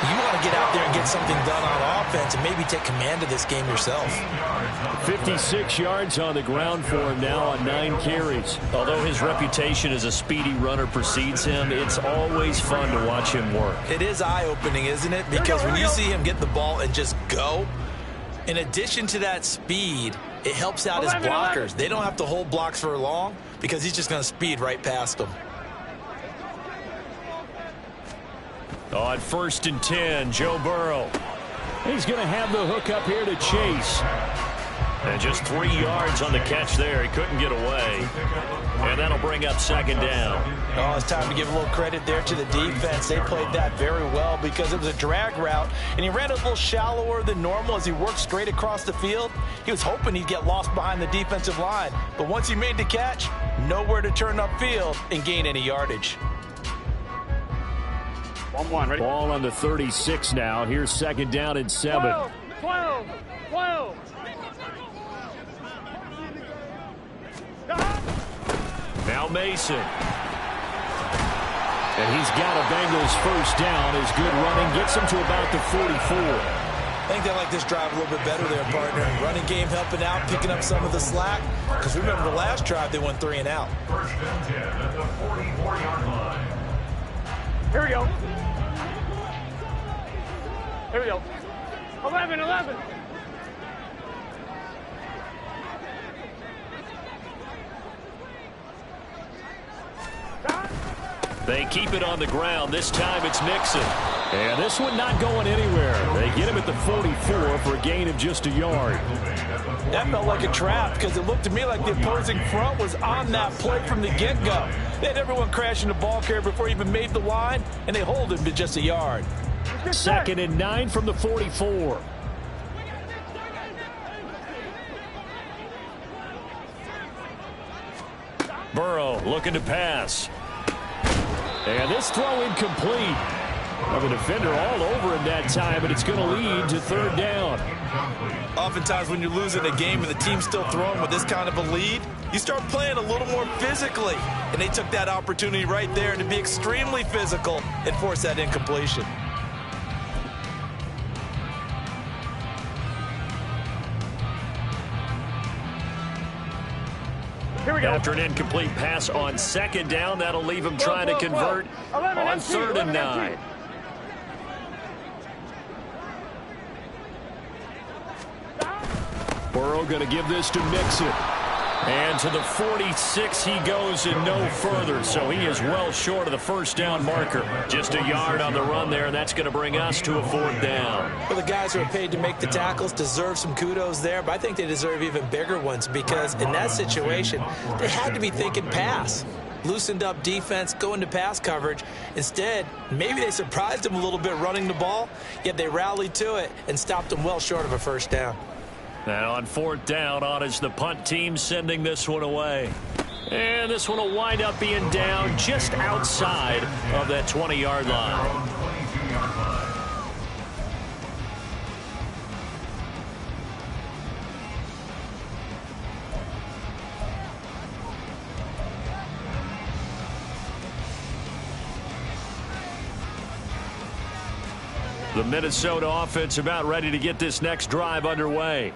You want to get out there and get something done on offense and maybe take command of this game yourself. 56 yards on the ground for him now on 9 carries. Although his reputation as a speedy runner precedes him, it's always fun to watch him work. It is eye-opening, isn't it? Because when you see him get the ball and just go, in addition to that speed, it helps out his blockers. They don't have to hold blocks for long because he's just going to speed right past them. On 1st and 10, Joe Burrow. He's going to have the hook up here to Chase. And just 3 yards on the catch there. He couldn't get away. And that'll bring up second down. Oh, it's time to give a little credit there to the defense. They played that very well because it was a drag route, and he ran a little shallower than normal as he worked straight across the field. He was hoping he'd get lost behind the defensive line, but once he made the catch, nowhere to turn upfield and gain any yardage. 1-1, ready? Ball on the 36 now. Here's second down and 7. 12. Now Mason. And he's got a Bengals first down. His good running gets him to about the 44. I think they like this drive a little bit better there, partner. Running game helping out, picking up some of the slack. Because remember the last drive, they went 3 and out. 1st and 10 at the 44-yard line. Here we go. 11. They keep it on the ground. This time it's Mixon. And this one not going anywhere. They get him at the 44 for a gain of just a yard. That felt like a trap because it looked to me like the opposing front was on that play from the get-go. They had everyone crashing the ball carrier before he even made the line, and they hold him to just a yard. 2nd and 9 from the 44. Burrow looking to pass. And this throw incomplete. Well, the defender all over him that time, but it's going to lead to 3rd down. Oftentimes when you're losing a game and the team's still throwing with this kind of a lead, you start playing a little more physically. And they took that opportunity right there to be extremely physical and force that incompletion. Here we go. After an incomplete pass on 2nd down, that'll leave him trying to convert on 3rd and 9. Burrow going to give this to Mixon. And to the 46 he goes and no further. So he is well short of the first down marker. Just a yard on the run there, and that's going to bring us to a 4th down. Well, the guys who are paid to make the tackles deserve some kudos there, but I think they deserve even bigger ones because in that situation, they had to be thinking pass. Loosened up defense, going to pass coverage. Instead, maybe they surprised them a little bit running the ball, yet they rallied to it and stopped them well short of a first down. Now on 4th down, on is the punt team sending this one away. And this one will wind up being down just outside of that 20-yard line. The Minnesota offense about ready to get this next drive underway.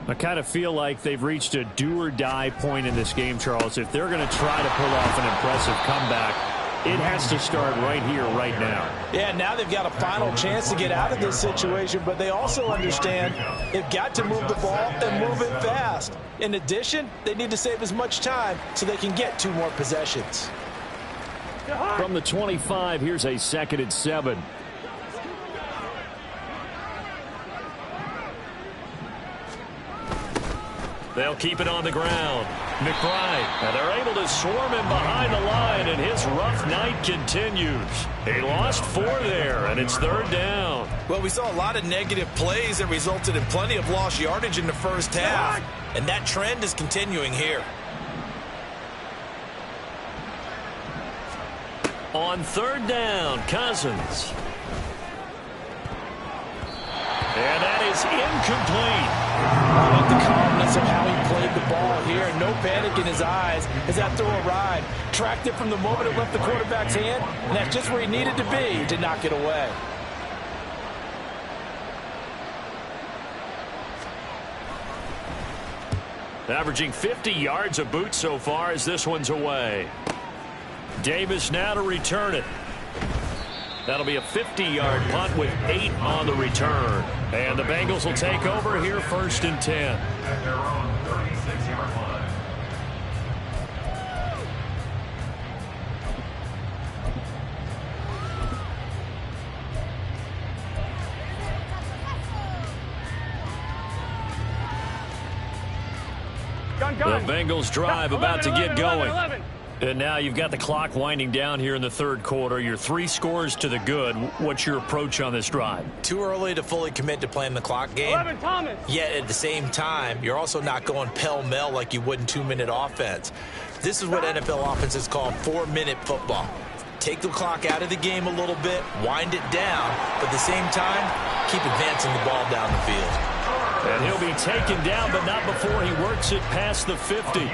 I kind of feel like they've reached a do-or-die point in this game, Charles. If they're going to try to pull off an impressive comeback, it has to start right here, right now. Yeah, now they've got a final chance to get out of this situation, but they also understand they've got to move the ball and move it fast. In addition, they need to save as much time so they can get 2 more possessions. From the 25, here's a 2nd and 7. They'll keep it on the ground. McBride, and they're able to swarm him behind the line, and his rough night continues. He lost 4 there, and it's 3rd down. Well, we saw a lot of negative plays that resulted in plenty of lost yardage in the first half, and that trend is continuing here. On 3rd down, Cousins. And that is incomplete. I love the calmness of how he played the ball here. No panic in his eyes as that throw arrived. Tracked it from the moment it left the quarterback's hand, and that's just where he needed to be to knock it away. Averaging 50 yards a boot so far as this one's away. Davis now to return it. That'll be a 50-yard punt with 8 on the return. And the Bengals will take over here 1st and 10. At their own 36-yard line. The Bengals drive about to get going. 11. And now you've got the clock winding down here in the 3rd quarter. You're 3 scores to the good. What's your approach on this drive? Too early to fully commit to playing the clock game. 11, Thomas. Yet at the same time, you're also not going pell-mell like you would in 2-minute offense. This is what NFL offenses call 4-minute football. Take the clock out of the game a little bit, wind it down, but at the same time, keep advancing the ball down the field. And he'll be taken down, but not before he works it past the 50.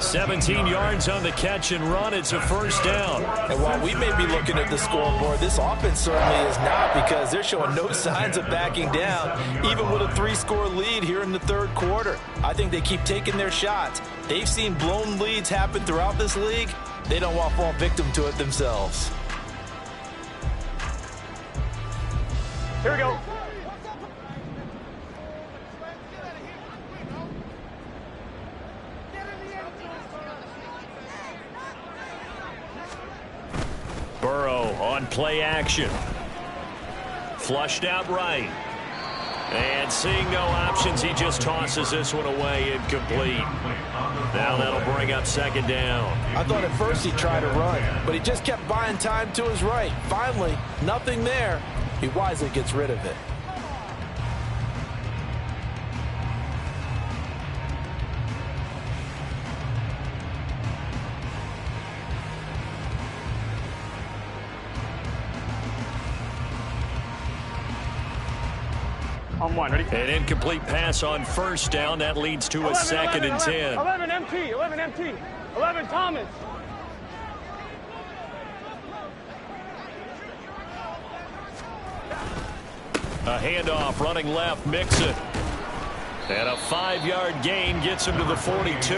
17 yards on the catch and run. It's a 1st down. And while we may be looking at the scoreboard, this offense certainly is not, because they're showing no signs of backing down, even with a 3-score lead here in the 3rd quarter. I think they keep taking their shots. They've seen blown leads happen throughout this league. They don't want to fall victim to it themselves. Here we go. Burrow on play action. Flushed out right. And seeing no options, he just tosses this one away, incomplete. Now that'll bring up 2nd down. I thought at first he tried to run, but he just kept buying time to his right. Finally, nothing there. He wisely gets rid of it. On 1, ready? An incomplete pass on 1st down. That leads to a 2nd and 10. 11 MT, 11 MT, 11 Thomas. A handoff, running left, Mixon. And a 5-yard gain gets him to the 42.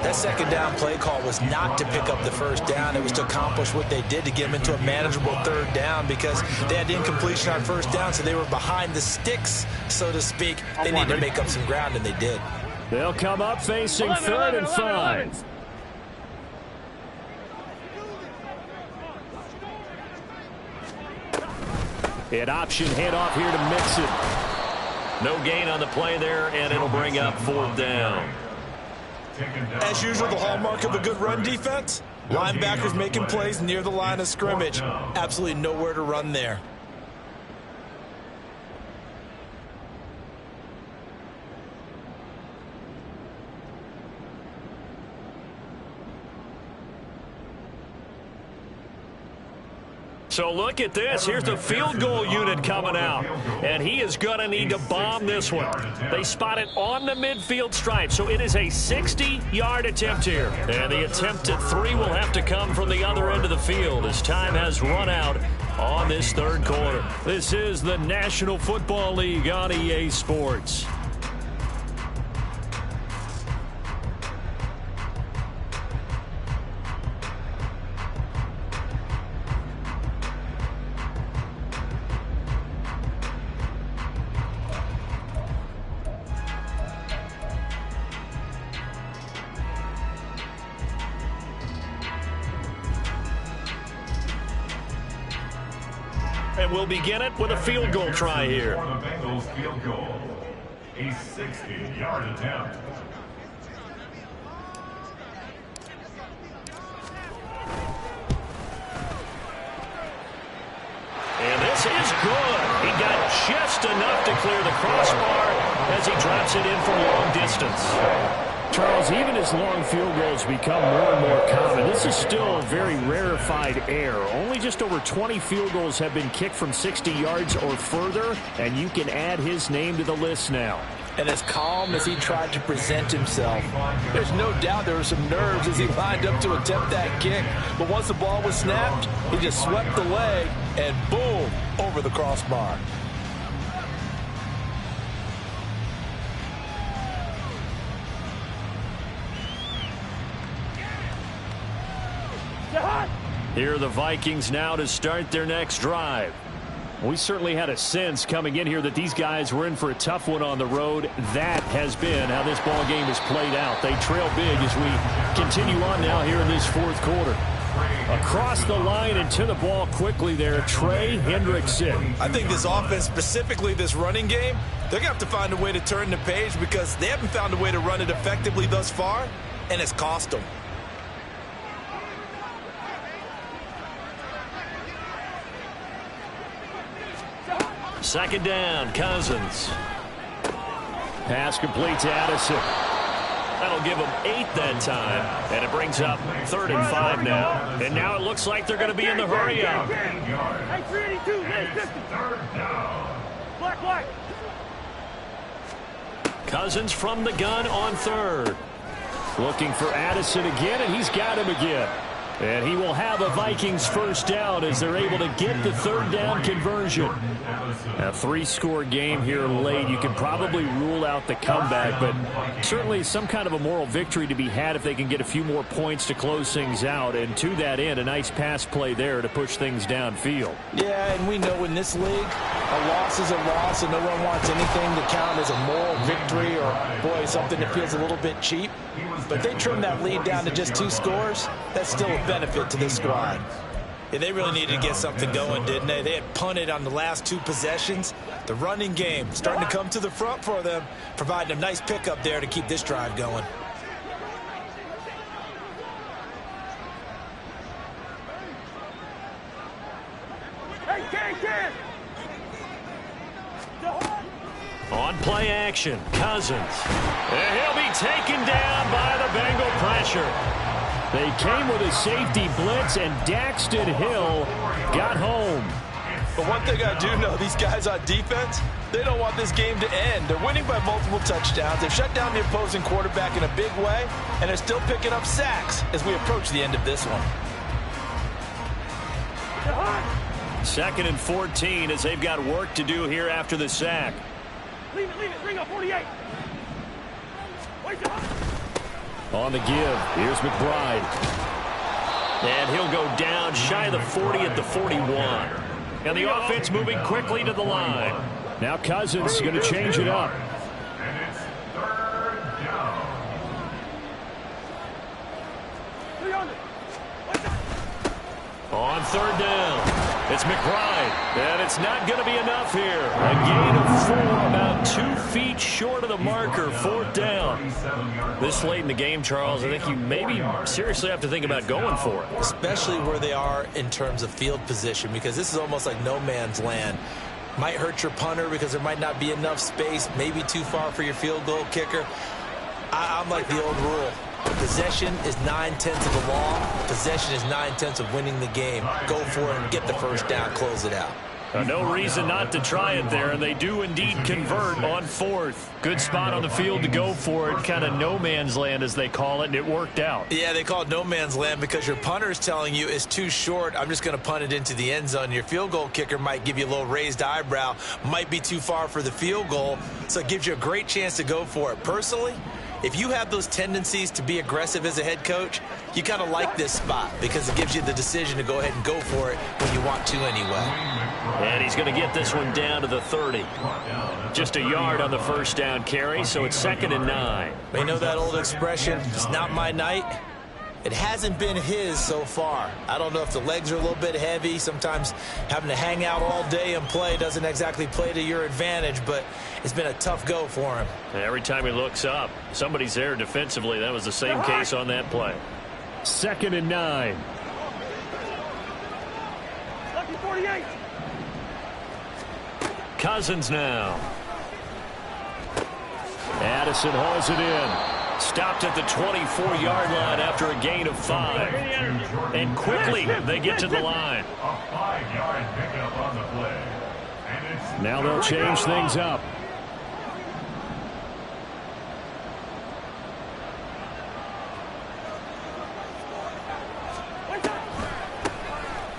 That 2nd down play call was not to pick up the 1st down. It was to accomplish what they did to get them into a manageable 3rd down, because they had incompletion on 1st down, so they were behind the sticks, so to speak. They needed to make up some ground, and they did. They'll come up facing 11, 3rd 11, and 11, 5. An option handoff here to Mixon. No gain on the play there, and it'll bring up 4th down. As usual, the hallmark of a good run defense, linebackers making plays near the line of scrimmage. Absolutely nowhere to run there. So look at this. Here's the field goal unit coming out. And he is going to need to bomb this one. They spot it on the midfield stripe. So it is a 60-yard attempt here. And the attempt at 3 will have to come from the other end of the field as time has run out on this third quarter. This is the National Football League on EA Sports. And we'll begin it with a field goal try here. For the Bengals field goal, a 60-yard attempt. And this is good. He got just enough to clear the crossbar as he drops it in from long distance. Charles, even as long field goals become more and more common, this is still a very rarefied air. Only just over 20 field goals have been kicked from 60 yards or further, and you can add his name to the list now. And as calm as he tried to present himself, there's no doubt there were some nerves as he lined up to attempt that kick. But once the ball was snapped, he just swept the leg and boom, over the crossbar. Here are the Vikings now to start their next drive. We certainly had a sense coming in here that these guys were in for a tough one on the road. That has been how this ball game has played out. They trail big as we continue on now here in this fourth quarter. Across the line and to the ball quickly there, Trey Hendrickson. I think this offense, specifically this running game, they're going to have to find a way to turn the page because they haven't found a way to run it effectively thus far, and it's cost them. Second down, Cousins. Pass complete to Addison. That'll give them 8 that time. And it brings up 3rd and 5 now. And now it looks like they're going to be in the hurry up. Hey, 382, late 50. Black, white. Cousins from the gun on 3rd. Looking for Addison again, and he's got him again. And he will have a Vikings first down as they're able to get the 3rd down conversion. A 3-score game here late. You can probably rule out the comeback, but certainly some kind of a moral victory to be had if they can get a few more points to close things out. And to that end, a nice pass play there to push things downfield. Yeah, and we know in this league, a loss is a loss, and no one wants anything to count as a moral victory or, boy, something that feels a little bit cheap. But they trimmed that lead down to just 2 scores. That's still a benefit to this squad. Yeah, they really needed to get something going, didn't they? They had punted on the last 2 possessions. The running game starting to come to the front for them, providing a nice pickup there to keep this drive going. On play action, Cousins. And he'll be taken down by the Bengal pressure. They came with a safety blitz, and Daxton Hill got home. But one thing I do know, these guys on defense, they don't want this game to end. They're winning by multiple touchdowns. They've shut down the opposing quarterback in a big way, and they're still picking up sacks as we approach the end of this one. 2nd and 14 as they've got work to do here after the sack. Leave it, bring up 48. On the give, here's McBride. And he'll go down shy of the 40 at the 41. And the offense moving quickly to the line. Now Cousins going to change it up. And it's 3rd down. On 3rd down, it's McBride. And it's not going to be enough here. A gain of 4, about 2 feet short of the marker, 4th down. This late in the game, Charles, I think you maybe seriously have to think about going for it. Especially where they are in terms of field position, because this is almost like no man's land. Might hurt your punter because there might not be enough space, maybe too far for your field goal kicker. I'm like the old rule. Possession is 9/10 of the law. Possession is 9/10 of winning the game. Go for it and get the first down, close it out. No reason not to try it there, and they do indeed convert on fourth. Good spot on the field to go for it, kind of no man's land as they call it, and it worked out. Yeah, they call it no man's land because your punter is telling you it's too short. I'm just going to punt it into the end zone. Your field goal kicker might give you a little raised eyebrow, might be too far for the field goal, so it gives you a great chance to go for it. Personally, if you have those tendencies to be aggressive as a head coach, you kind of like this spot because it gives you the decision to go ahead and go for it when you want to anyway. And he's going to get this one down to the 30. Just a yard on the first down carry, so it's 2nd and 9. You know that old expression, it's not my night? It hasn't been his so far. I don't know if the legs are a little bit heavy. Sometimes having to hang out all day and play doesn't exactly play to your advantage, but it's been a tough go for him. Every time he looks up, somebody's there defensively. That was the same case on that play. 2nd and 9. Lucky 48. Cousins now. Addison hauls it in. Stopped at the 24-yard line after a gain of 5. And quickly they get to the line. A 5-yard pickup on the play. And it's Now they'll change things up.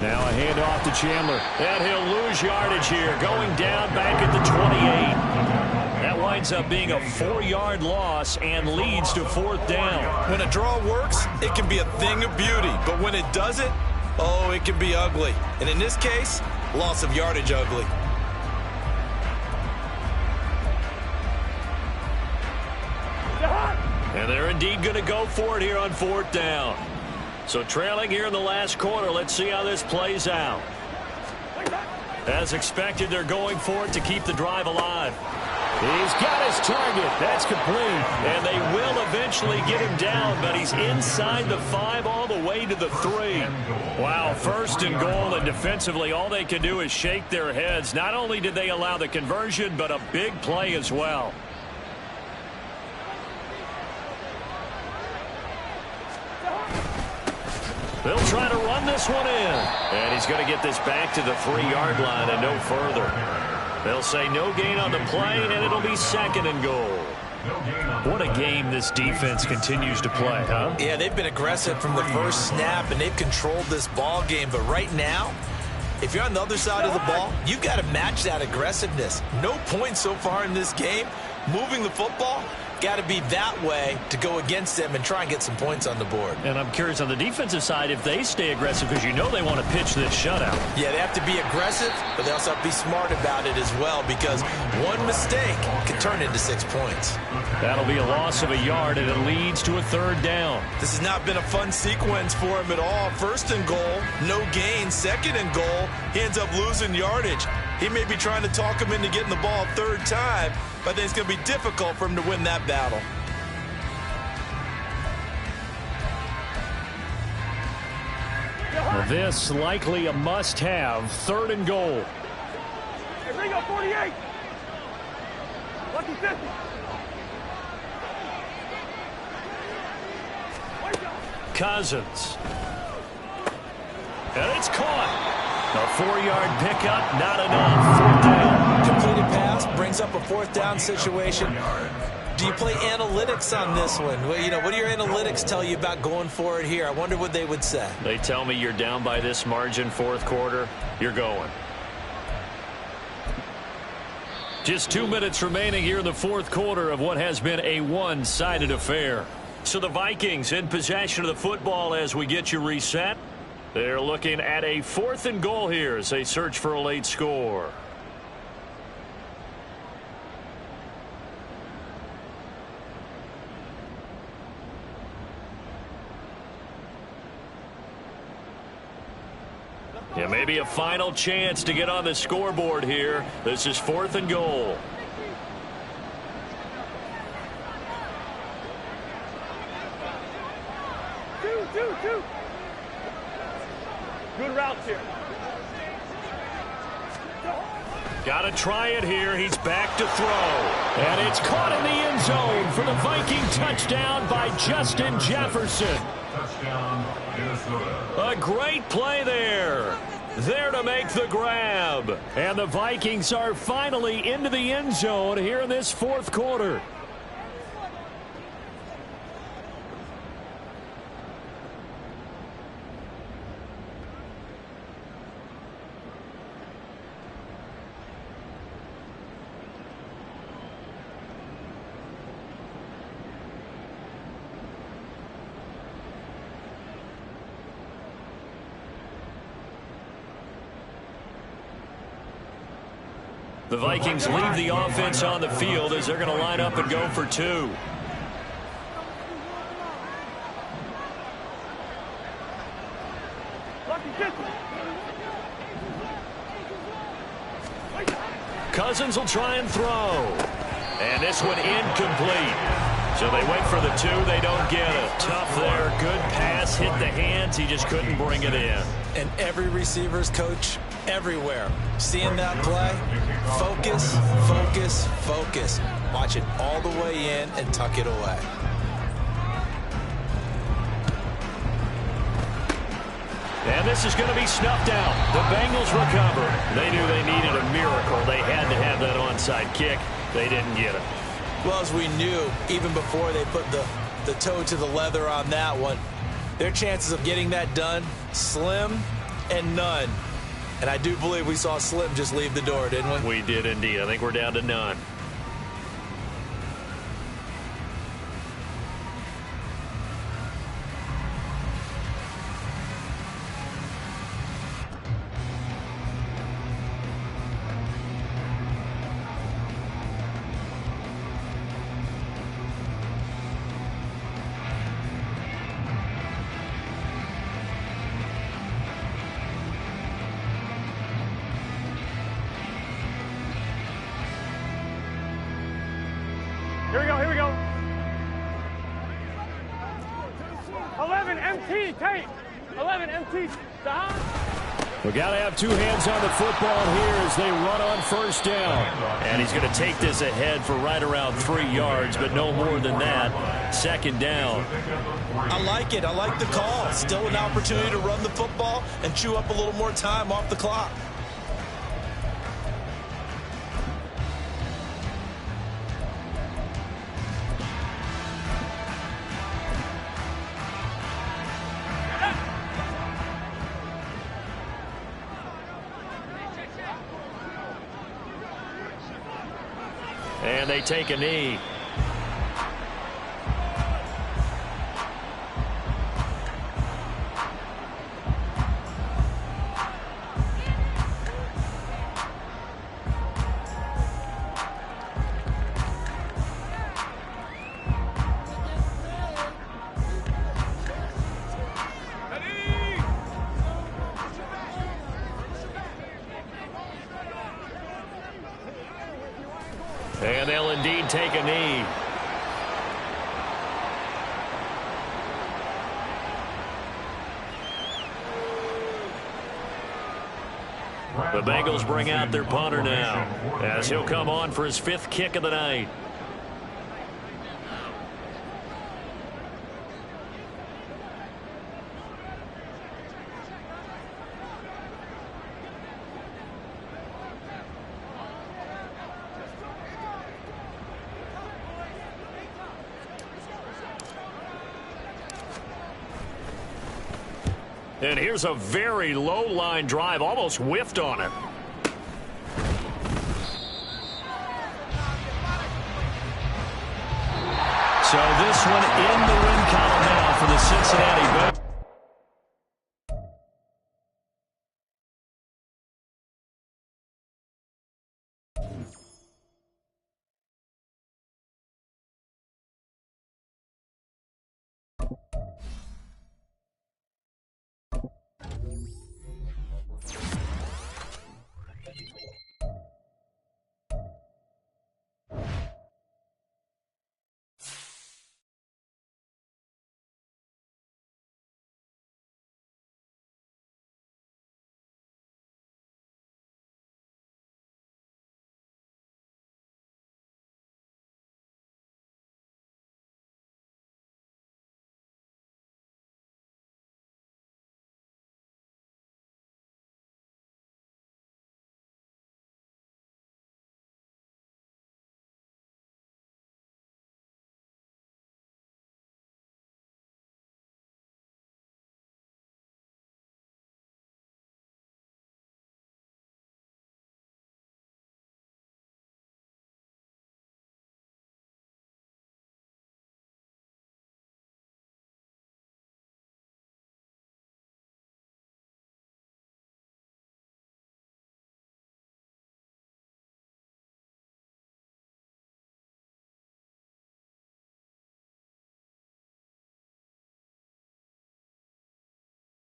Now a handoff to Chandler. And he'll lose yardage here, going down back at the 28. That winds up being a 4-yard loss and leads to 4th down. When a draw works, it can be a thing of beauty. But when it doesn't, oh, it can be ugly. And in this case, loss of yardage ugly. And they're indeed going to go for it here on 4th down. So trailing here in the last quarter, let's see how this plays out. As expected, they're going for it to keep the drive alive. He's got his target. That's complete. And they will eventually get him down, but he's inside the 5 all the way to the 3. Wow, 1st and goal, and defensively all they can do is shake their heads. Not only did they allow the conversion, but a big play as well. They'll try to run this one in. And he's going to get this back to the 3-yard line and no further. They'll say no gain on the play, and it'll be 2nd and goal. What a game this defense continues to play, huh? Yeah, they've been aggressive from the first snap, and they've controlled this ball game. But right now, if you're on the other side of the ball, you've got to match that aggressiveness. No points so far in this game. Moving the football, got to be that way to go against them and try and get some points on the board. And I'm curious on the defensive side if they stay aggressive, because you know they want to pitch this shutout. Yeah, they have to be aggressive, but they also have to be smart about it as well, because one mistake can turn into 6 points. That'll be a loss of a yard, and it leads to a 3rd down. This has not been a fun sequence for him at all. 1st and goal, no gain. 2nd and goal, he ends up losing yardage. He may be trying to talk him into getting the ball 3rd time, but I think it's going to be difficult for him to win that battle. Well, this likely a must-have. 3rd and goal. Hey, Ringo 48. Lucky 50. Cousins. And it's caught. A 4-yard pickup, not enough. 4th down. Completed pass brings up a 4th down situation. Do you play analytics on this one? Well, you know, what do your analytics tell you about going for it here? I wonder what they would say. They tell me you're down by this margin 4th quarter, you're going. Just 2 minutes remaining here in the 4th quarter of what has been a one-sided affair. So the Vikings in possession of the football as we get you reset. They're looking at a 4th and goal here as they search for a late score. Yeah, maybe a final chance to get on the scoreboard here. This is 4th and goal. Two. Good routes here. Got to try it here. He's back to throw. And it's caught in the end zone for the Viking touchdown by Justin Jefferson. touchdown, Minnesota. A great play there. there to make the grab. And the Vikings are finally into the end zone here in this fourth quarter. The Vikings leave the offense on the field as they're going to line up and go for two. Cousins will try and throw. And this one incomplete. So they wait for the two. They don't get it. Tough there. Good pass. Hit the hands. He just couldn't bring it in. And every receiver's coach everywhere. Seeing that play, focus, focus, focus. Watch it all the way in and tuck it away. And this is going to be snuffed out. The Bengals recover. They knew they needed a miracle. They had to have that onside kick. They didn't get it. Well, as we knew, even before they put the toe to the leather on that one, their chances of getting that done, slim and none. And I do believe we saw Slim just leave the door, didn't we? We did indeed. I think we're down to none. Here we go, here we go. 11 MT, tape. 11 MT, down. We got to have two hands on the football here as they run on first down. And he's going to take this ahead for right around 3 yards, but no more than that. Second down. I like it. I like the call. Still an opportunity to run the football and chew up a little more time off the clock. And they take a knee. And they'll indeed take a knee. The Bengals bring out their punter now as he'll come on for his 5th kick of the night. And here's a very low line drive, almost whiffed on it. So this one in the win column now for the Cincinnati Bengals.